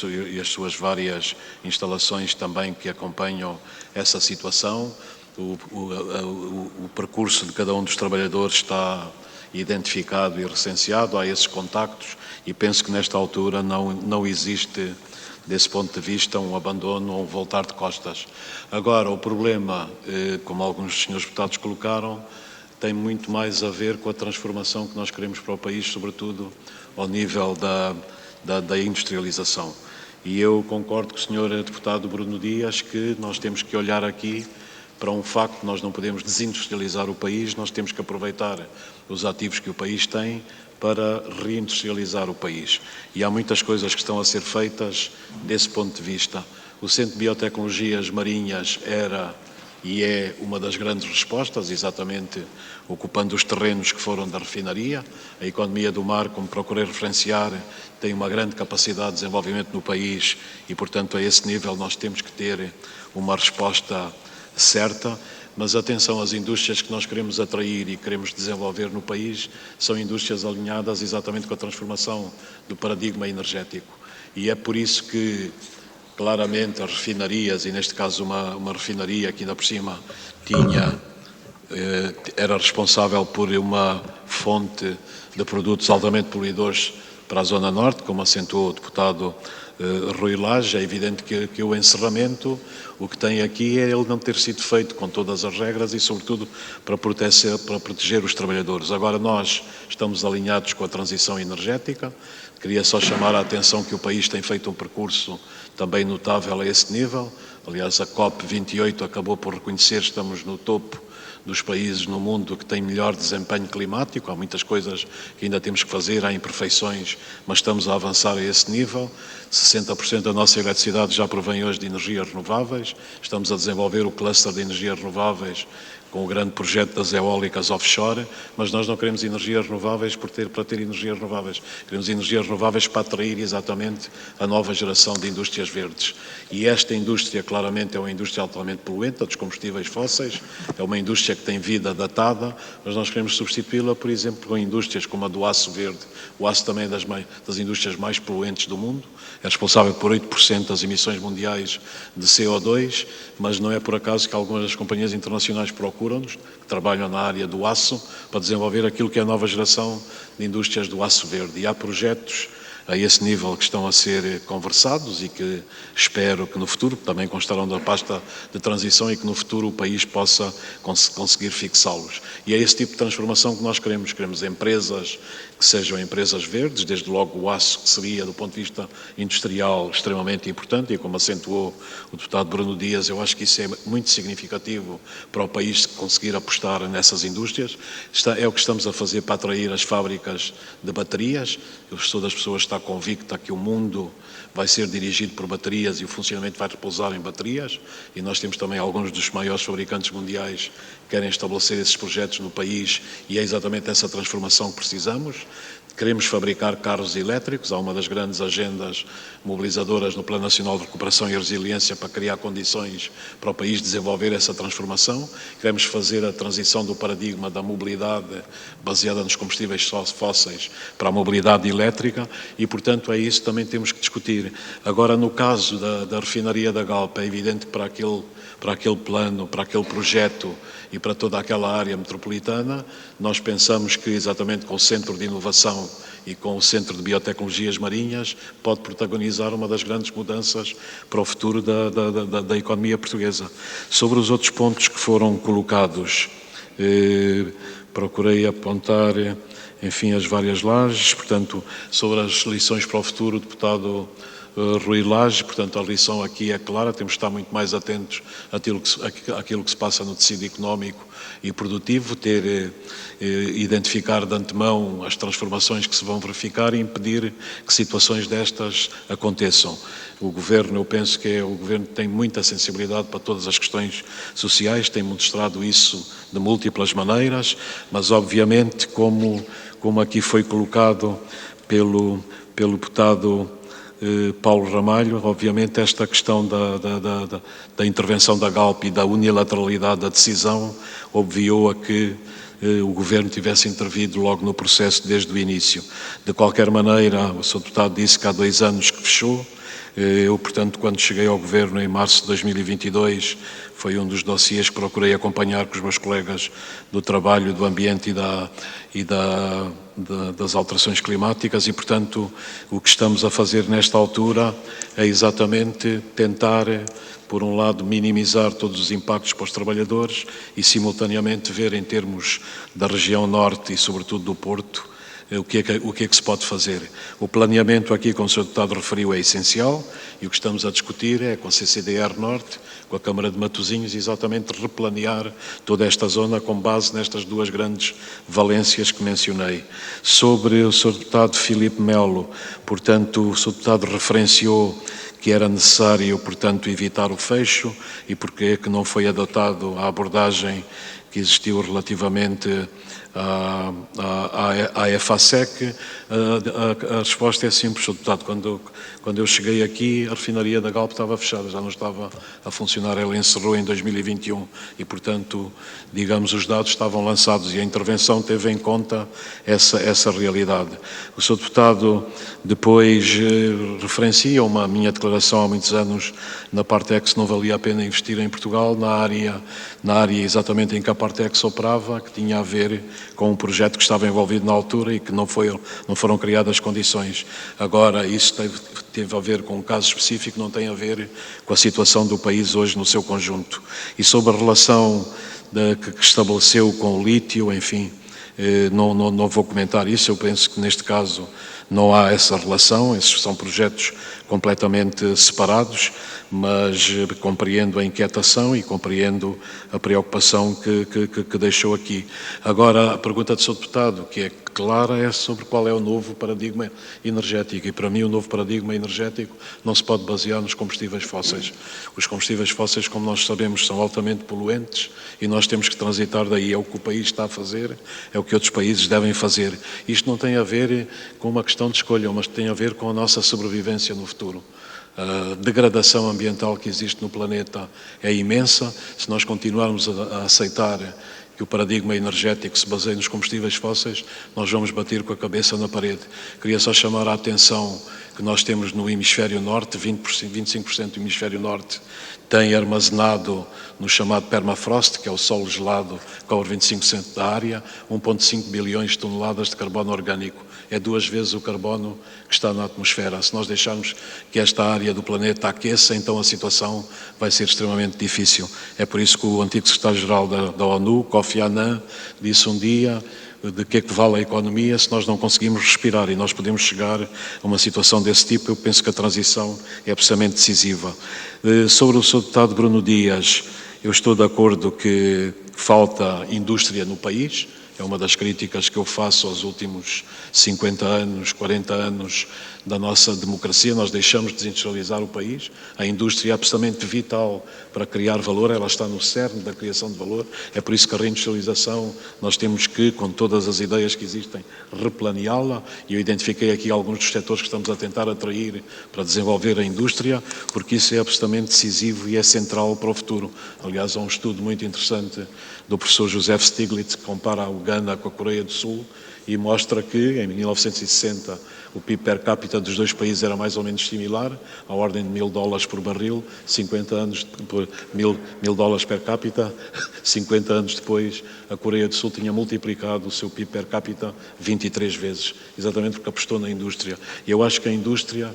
C: suas várias instalações também que acompanham essa situação. O percurso de cada um dos trabalhadores está identificado e recenseado, há esses contactos e penso que nesta altura não existe, desse ponto de vista, um abandono ou um voltar de costas. Agora, o problema, como alguns dos senhores deputados colocaram, tem muito mais a ver com a transformação que nós queremos para o país, sobretudo ao nível da industrialização. E eu concordo com o senhor deputado Bruno Dias que nós temos que olhar aqui para um facto: nós não podemos desindustrializar o país, nós temos que aproveitar os ativos que o país tem para reindustrializar o país. E há muitas coisas que estão a ser feitas desse ponto de vista. O Centro de Biotecnologias Marinhas era e é uma das grandes respostas, exatamente ocupando os terrenos que foram da refinaria. A economia do mar, como procurei referenciar, tem uma grande capacidade de desenvolvimento no país e, portanto, a esse nível nós temos que ter uma resposta certa. Mas atenção, as indústrias que nós queremos atrair e queremos desenvolver no país são indústrias alinhadas exatamente com a transformação do paradigma energético. E é por isso que, claramente, as refinarias, e neste caso uma refinaria que ainda por cima era responsável por uma fonte de produtos altamente poluidores para a Zona Norte, como acentuou o deputado Rui Lage, é evidente que o encerramento, o que tem aqui é ele não ter sido feito com todas as regras e, sobretudo, para proteger os trabalhadores. Agora, nós estamos alinhados com a transição energética. Queria só chamar a atenção que o país tem feito um percurso também notável a esse nível. Aliás, a COP28 acabou por reconhecer que estamos no topo dos países no mundo que têm melhor desempenho climático. Há muitas coisas que ainda temos que fazer, há imperfeições, mas estamos a avançar a esse nível. 60% da nossa eletricidade já provém hoje de energias renováveis. Estamos a desenvolver o cluster de energias renováveis com o grande projeto das eólicas offshore, mas nós não queremos energias renováveis para ter energias renováveis. Queremos energias renováveis para atrair exatamente a nova geração de indústrias verdes. E esta indústria, claramente, é uma indústria altamente poluente, a dos combustíveis fósseis, é uma indústria que tem vida datada, mas nós queremos substituí-la, por exemplo, com indústrias como a do aço verde. O aço também é das indústrias mais poluentes do mundo, é responsável por 8% das emissões mundiais de CO2, mas não é por acaso que algumas das companhias internacionais procuram-nos, que trabalham na área do aço, para desenvolver aquilo que é a nova geração de indústrias do aço verde. E há projetos a esse nível que estão a ser conversados e que espero que no futuro, também constarão da pasta de transição, e que no futuro o país possa conseguir fixá-los. E é esse tipo de transformação que nós queremos. Queremos empresas que sejam empresas verdes, desde logo o aço, que seria, do ponto de vista industrial, extremamente importante, e como acentuou o deputado Bruno Dias, eu acho que isso é muito significativo para o país conseguir apostar nessas indústrias. É o que estamos a fazer para atrair as fábricas de baterias. Eu sou das pessoas que está convicta que o mundo vai ser dirigido por baterias e o funcionamento vai repousar em baterias, e nós temos também alguns dos maiores fabricantes mundiais que querem estabelecer esses projetos no país, e é exatamente essa transformação que precisamos. Queremos fabricar carros elétricos, há uma das grandes agendas mobilizadoras no Plano Nacional de Recuperação e Resiliência para criar condições para o país desenvolver essa transformação. Queremos fazer a transição do paradigma da mobilidade baseada nos combustíveis fósseis para a mobilidade elétrica e, portanto, é isso que também temos que discutir. Agora, no caso da refinaria da Galp, é evidente que para aquele plano, para aquele projeto e para toda aquela área metropolitana, nós pensamos que exatamente com o Centro de Inovação e com o Centro de Biotecnologias Marinhas pode protagonizar uma das grandes mudanças para o futuro da economia portuguesa. Sobre os outros pontos que foram colocados, procurei apontar, enfim, as várias lajes, portanto, sobre as lições para o futuro, o deputado Rui Lage, portanto, a lição aqui é clara, temos que estar muito mais atentos àquilo que se passa no tecido económico e produtivo, identificar de antemão as transformações que se vão verificar e impedir que situações destas aconteçam. O Governo, eu penso que o Governo tem muita sensibilidade para todas as questões sociais, tem mostrado isso de múltiplas maneiras, mas obviamente, como aqui foi colocado pelo deputado Paulo Ramalho, obviamente esta questão da intervenção da Galp e da unilateralidade da decisão obviou a que o Governo tivesse intervido logo no processo desde o início. De qualquer maneira, o Sr. Deputado disse que há 2 anos que fechou. Eu, portanto, quando cheguei ao Governo em março de 2022, foi um dos dossiês que procurei acompanhar com os meus colegas do Trabalho, do Ambiente e das alterações climáticas e, portanto, o que estamos a fazer nesta altura é exatamente tentar, por um lado, minimizar todos os impactos para os trabalhadores e, simultaneamente, ver em termos da região norte e, sobretudo, do Porto, o que é que se pode fazer. O planeamento aqui, como o Sr. Deputado referiu, é essencial e o que estamos a discutir é com a CCDR Norte, com a Câmara de Matosinhos, exatamente replanear toda esta zona com base nestas 2 grandes valências que mencionei. Sobre o Sr. Deputado Filipe Melo, portanto, o Sr. Deputado referenciou que era necessário, portanto, evitar o fecho e porque é que não foi adotado a abordagem que existiu relativamente à EFASEC. A resposta é simples, Sr. Deputado. Quando eu cheguei aqui, a refinaria da Galp estava fechada, já não estava a funcionar. Ela encerrou em 2021 e, portanto, digamos, os dados estavam lançados e a intervenção teve em conta essa realidade. O Sr. Deputado depois referencia uma minha declaração há muitos anos na Partex, não valia a pena investir em Portugal, na área exatamente em que a Partex operava, que tinha a ver com um projeto que estava envolvido na altura e que não foram criadas condições. Agora, isso teve a ver com um caso específico, não tem a ver com a situação do país hoje no seu conjunto. E sobre a relação que estabeleceu com o lítio, enfim, não vou comentar isso, eu penso que neste caso não há essa relação, esses são projetos completamente separados, mas compreendo a inquietação e compreendo a preocupação que deixou aqui. Agora, a pergunta do Sr. Deputado, que é clara, é sobre qual é o novo paradigma energético. E para mim o novo paradigma energético não se pode basear nos combustíveis fósseis. Os combustíveis fósseis, como nós sabemos, são altamente poluentes e nós temos que transitar daí. É o que o país está a fazer, é o que outros países devem fazer. Isto não tem a ver com uma questão de escolha, mas tem a ver com a nossa sobrevivência no futuro. A degradação ambiental que existe no planeta é imensa. Se nós continuarmos a aceitar que o paradigma energético se baseie nos combustíveis fósseis, nós vamos bater com a cabeça na parede. Queria só chamar a atenção que nós temos no hemisfério norte, 25% do hemisfério norte tem armazenado no chamado permafrost, que é o solo gelado, cobre 25% da área, 1,5 bilhões de toneladas de carbono orgânico. É 2 vezes o carbono que está na atmosfera. Se nós deixarmos que esta área do planeta aqueça, então a situação vai ser extremamente difícil. É por isso que o antigo secretário-geral da ONU, Kofi Annan, disse um dia de que é que vale a economia se nós não conseguimos respirar, e nós podemos chegar a uma situação desse tipo. Eu penso que a transição é absolutamente decisiva. Sobre o Sr. Deputado Bruno Dias, eu estou de acordo que falta indústria no país. É uma das críticas que eu faço aos últimos 50 anos, 40 anos da nossa democracia. Nós deixamos de desindustrializar o país. A indústria é absolutamente vital para criar valor, ela está no cerne da criação de valor. É por isso que a reindustrialização, nós temos que, com todas as ideias que existem, replaneá-la. E eu identifiquei aqui alguns dos setores que estamos a tentar atrair para desenvolver a indústria, porque isso é absolutamente decisivo e é central para o futuro. Aliás, há um estudo muito interessante do professor Joseph Stiglitz, que compara o Ghana com a Coreia do Sul e mostra que, em 1960, o PIB per capita dos dois países era mais ou menos similar, à ordem de $1.000 por barril, 50 anos por $1.000 per capita, 50 anos depois, a Coreia do Sul tinha multiplicado o seu PIB per capita 23 vezes, exatamente porque apostou na indústria. E eu acho que a indústria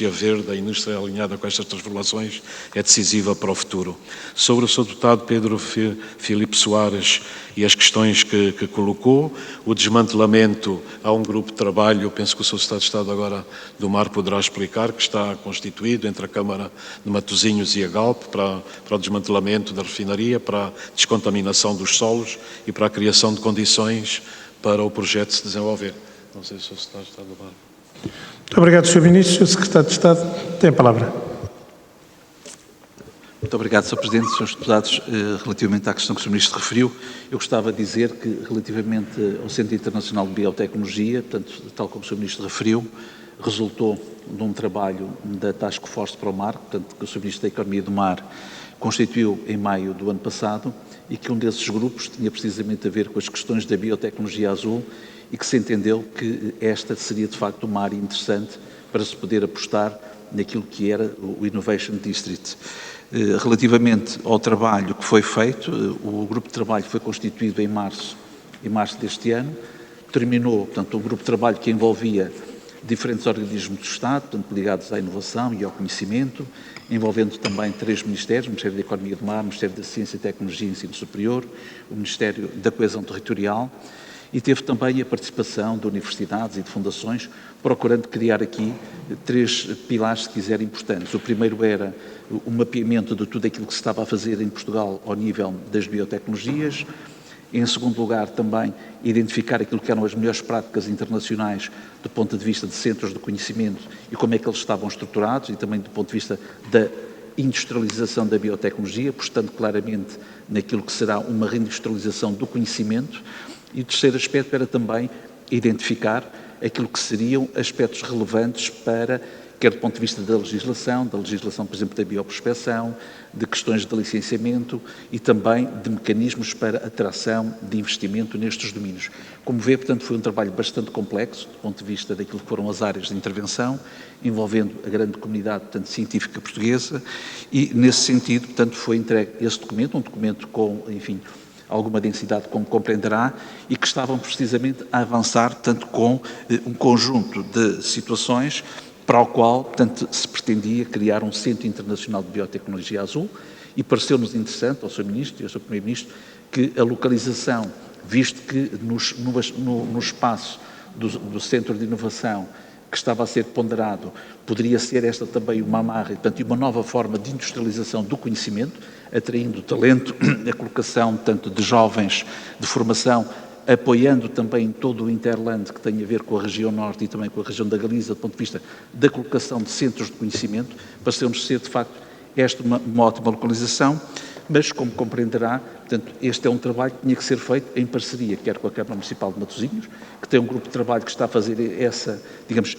C: verde, a indústria alinhada com estas transformações, é decisiva para o futuro. Sobre o Sr. Deputado Pedro Filipe Soares e as questões que colocou, o desmantelamento, há um grupo de trabalho, eu penso que o Sr. Secretário de Estado agora do Mar poderá explicar, que está constituído entre a Câmara de Matosinhos e a Galp para o desmantelamento da refinaria, para a descontaminação dos solos e para a criação de condições para o projeto se desenvolver. Não sei se o Sr. Secretário de Estado do Mar.
A: Muito obrigado, Sr. Ministro. Sr. Secretário de Estado tem a palavra.
I: Muito obrigado, Sr. Presidente. Srs. Deputados, relativamente à questão que o Sr. Ministro referiu, eu gostava de dizer que, relativamente ao Centro Internacional de Biotecnologia, portanto, tal como o Sr. Ministro referiu, resultou de um trabalho da Task Force para o Mar, portanto, que o Sr. Ministro da Economia do Mar constituiu em maio do ano passado, e que um desses grupos tinha precisamente a ver com as questões da biotecnologia azul, e que se entendeu que esta seria, de facto, uma área interessante para se poder apostar naquilo que era o Innovation District. Relativamente ao trabalho que foi feito, o grupo de trabalho foi constituído em março deste ano, terminou, portanto, um grupo de trabalho que envolvia diferentes organismos do Estado, portanto, ligados à inovação e ao conhecimento, envolvendo também 3 ministérios, o Ministério da Economia do Mar, o Ministério da Ciência, Tecnologia e Ensino Superior, o Ministério da Coesão Territorial, e teve também a participação de universidades e de fundações, procurando criar aqui 3 pilares, se quiser, importantes. O primeiro era o mapeamento de tudo aquilo que se estava a fazer em Portugal ao nível das biotecnologias. Em segundo lugar, também identificar aquilo que eram as melhores práticas internacionais do ponto de vista de centros de conhecimento e como é que eles estavam estruturados, e também do ponto de vista da industrialização da biotecnologia, apostando claramente naquilo que será uma reindustrialização do conhecimento. E o terceiro aspecto era também identificar aquilo que seriam aspectos relevantes para, quer do ponto de vista da legislação, por exemplo, da bioprospecção, de questões de licenciamento e também de mecanismos para atração de investimento nestes domínios. Como vê, portanto, foi um trabalho bastante complexo, do ponto de vista daquilo que foram as áreas de intervenção, envolvendo a grande comunidade, portanto, científica portuguesa, e, nesse sentido, portanto, foi entregue esse documento, um documento com, enfim, alguma densidade, como compreenderá, e que estavam precisamente a avançar, tanto com um conjunto de situações para o qual, portanto, se pretendia criar um Centro Internacional de Biotecnologia Azul, e pareceu-nos interessante ao Sr. Ministro e ao Sr. Primeiro-Ministro que a localização, visto que no espaço do Centro de Inovação que estava a ser ponderado, poderia ser esta também uma amarra, portanto, e uma nova forma de industrialização do conhecimento, atraindo talento, a colocação, tanto de jovens de formação, apoiando também todo o Interland que tem a ver com a região norte e também com a região da Galiza, do ponto de vista da colocação de centros de conhecimento, pareceu-nos ser, de facto, esta uma ótima localização, mas, como compreenderá, portanto, este é um trabalho que tinha que ser feito em parceria, quer com a Câmara Municipal de Matosinhos, que tem um grupo de trabalho que está a fazer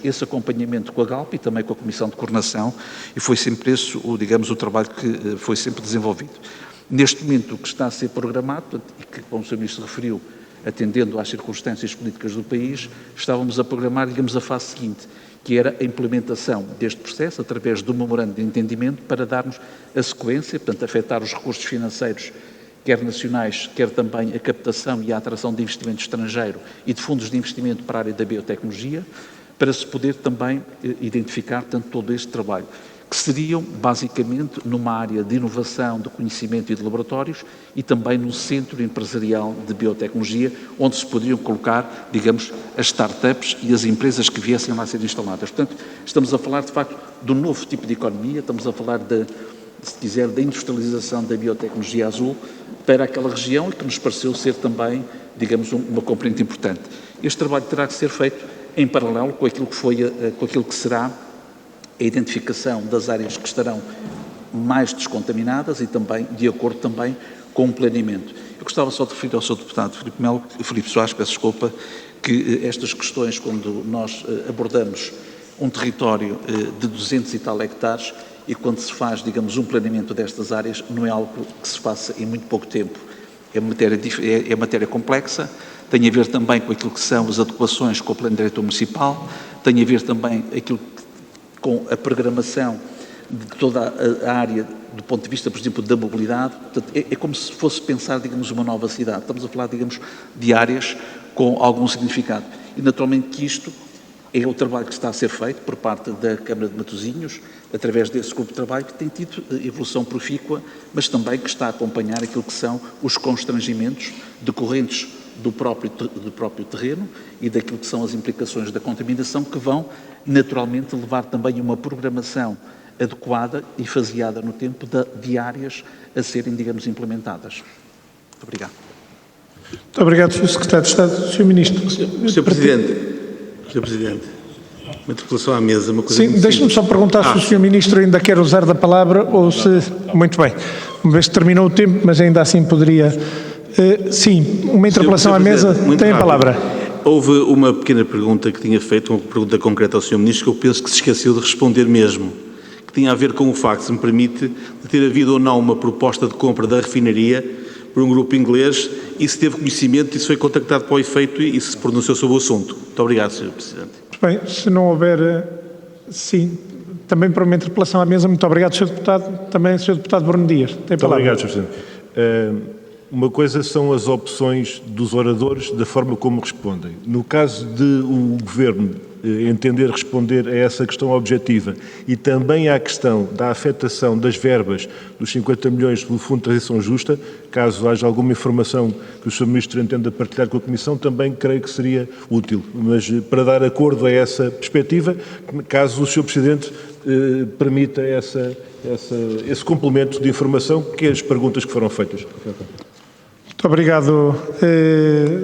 I: esse acompanhamento com a Galp e também com a Comissão de Coordenação, e foi sempre esse o trabalho que foi sempre desenvolvido. Neste momento, o que está a ser programado, e que, como o Sr. Ministro referiu, atendendo às circunstâncias políticas do país, estávamos a programar, digamos, a fase seguinte, que era a implementação deste processo através do memorando de entendimento para darmos a sequência, portanto, afetar os recursos financeiros, quer nacionais, quer também a captação e a atração de investimento estrangeiro e de fundos de investimento para a área da biotecnologia, para se poder também identificar, portanto, todo este trabalho, que seriam basicamente numa área de inovação, de conhecimento e de laboratórios e também no centro empresarial de biotecnologia, onde se poderiam colocar, digamos, as startups e as empresas que viessem lá a ser instaladas. Portanto, estamos a falar, de facto, de um novo tipo de economia, estamos a falar, se quiser, da industrialização da biotecnologia azul para aquela região e que nos pareceu ser também, digamos, uma componente importante. Este trabalho terá que ser feito em paralelo com aquilo que será a identificação das áreas que estarão mais descontaminadas e também de acordo também com o planeamento. Eu gostava só de referir ao Sr. Deputado Filipe Soares, peço desculpa, que estas questões, quando nós abordamos um território de 200 e tal hectares e quando se faz, digamos, um planeamento destas áreas, não é algo que se faça em muito pouco tempo. É matéria complexa, tem a ver também com aquilo que são as adequações com o Plano Diretor Municipal, tem a ver também com a programação de toda a área do ponto de vista, por exemplo, da mobilidade. Portanto, é como se fosse pensar, digamos, uma nova cidade. Estamos a falar, digamos, de áreas com algum significado. E, naturalmente, que isto é o trabalho que está a ser feito por parte da Câmara de Matosinhos, através desse grupo de trabalho que tem tido evolução profícua, mas também que está a acompanhar aquilo que são os constrangimentos decorrentes do próprio terreno e daquilo que são as implicações da contaminação que vão, naturalmente, levar também uma programação adequada e faseada no tempo de áreas a serem, digamos, implementadas. Muito obrigado.
A: Muito obrigado, Sr. Secretário de Estado. Sr. Ministro.
F: Sr. Presidente, uma interpelação à mesa, uma coisa.
A: Sim, deixe-me só perguntar se o Sr. Ministro ainda quer usar da palavra ou se... Muito bem. Uma vez que terminou o tempo, mas ainda assim poderia... sim, uma interpelação à mesa, tem a palavra.
F: Houve uma pequena pergunta que tinha feito, uma pergunta concreta ao Sr. Ministro, que eu penso que se esqueceu de responder mesmo, que tinha a ver com o facto, se me permite, de ter havido ou não uma proposta de compra da refinaria por um grupo inglês e se teve conhecimento e se foi contactado para o efeito e se pronunciou sobre o assunto. Muito obrigado, Sr. Presidente.
A: Muito bem, se não houver... sim, também para uma interpelação à mesa, muito obrigado, Sr. Deputado. Também, Sr. Deputado Bruno Dias, tem a palavra.
H: Muito obrigado, Sr. Presidente. Uma coisa são as opções dos oradores da forma como respondem. No caso de o Governo entender responder a essa questão objetiva e também à questão da afetação das verbas dos 50 milhões do Fundo de Transição Justa, caso haja alguma informação que o Sr. Ministro entenda partilhar com a Comissão, também creio que seria útil. Mas para dar acordo a essa perspectiva, caso o Sr. Presidente permita esse complemento de informação, que é as perguntas que foram feitas.
A: Muito obrigado,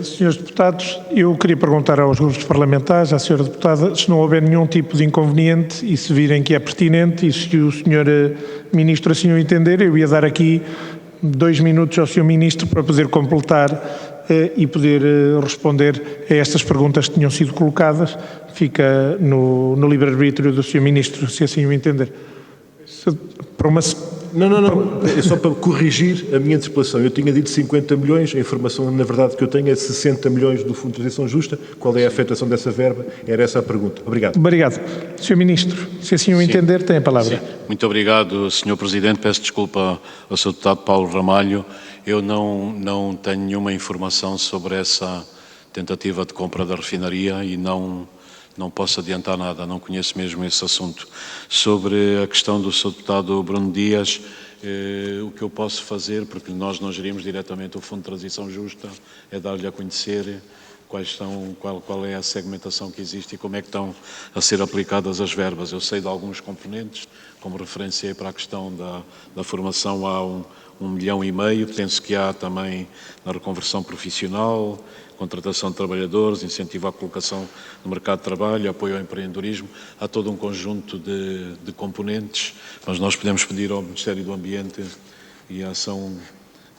A: Srs. Deputados. Eu queria perguntar aos grupos parlamentares, à Sra. Deputada, se não houver nenhum tipo de inconveniente e se virem que é pertinente e se o Sr. Ministro assim o entender, eu ia dar aqui 2 minutos ao Sr. Ministro para poder completar e poder responder a estas perguntas que tinham sido colocadas. Fica no livre-arbítrio do Sr. Ministro, se assim o entender.
H: Não. É só para corrigir a minha interpelação. Eu tinha dito 50 milhões, a informação, na verdade, que eu tenho é 60 milhões do Fundo de Transição Justa. Qual é a afetação dessa verba? Era essa a pergunta. Obrigado.
A: Obrigado. Sr. Ministro, se assim o entender, tem a palavra.
C: Sim. Muito obrigado, Sr. Presidente. Peço desculpa ao Sr. Deputado Paulo Ramalho. Eu não tenho nenhuma informação sobre essa tentativa de compra da refinaria e não posso adiantar nada, não conheço mesmo esse assunto. Sobre a questão do Sr. Deputado Bruno Dias, o que eu posso fazer, porque nós não gerimos diretamente o Fundo de Transição Justa, é dar-lhe a conhecer qual é a segmentação que existe e como é que estão a ser aplicadas as verbas. Eu sei de alguns componentes, como referenciei para a questão da formação há 1,5 milhão, penso que há também na reconversão profissional, contratação de trabalhadores, incentivo à colocação no mercado de trabalho, apoio ao empreendedorismo, há todo um conjunto de componentes, mas nós podemos pedir ao Ministério do Ambiente e à Ação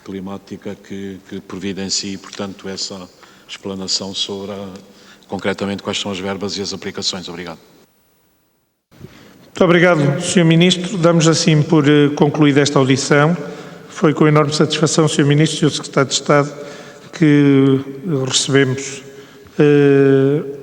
C: Climática que providencie, portanto, essa explanação sobre concretamente quais são as verbas e as aplicações. Obrigado.
A: Muito obrigado, Sr. Ministro. Damos assim por concluída esta audição. foi com enorme satisfação, Sr. Ministro e Sr. Secretário de Estado, que recebemos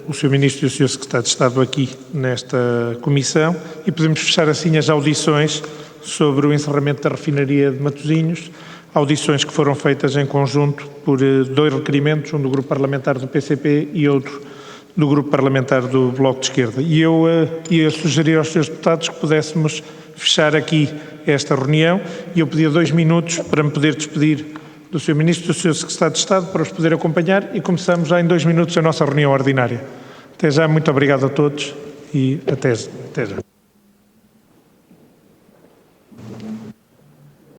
A: o Sr. Ministro e o Sr. Secretário de Estado aqui nesta comissão e podemos fechar assim as audições sobre o encerramento da refinaria de Matosinhos, audições que foram feitas em conjunto por 2 requerimentos, um do Grupo Parlamentar do PCP e outro do Grupo Parlamentar do Bloco de Esquerda. E eu ia sugerir aos Srs. Deputados que pudéssemos fechar aqui esta reunião e eu pedia 2 minutos para me poder despedir do Sr. Ministro e do Sr. Secretário de Estado para os poder acompanhar e começamos já em 2 minutos a nossa reunião ordinária. Até já, muito obrigado a todos e até já.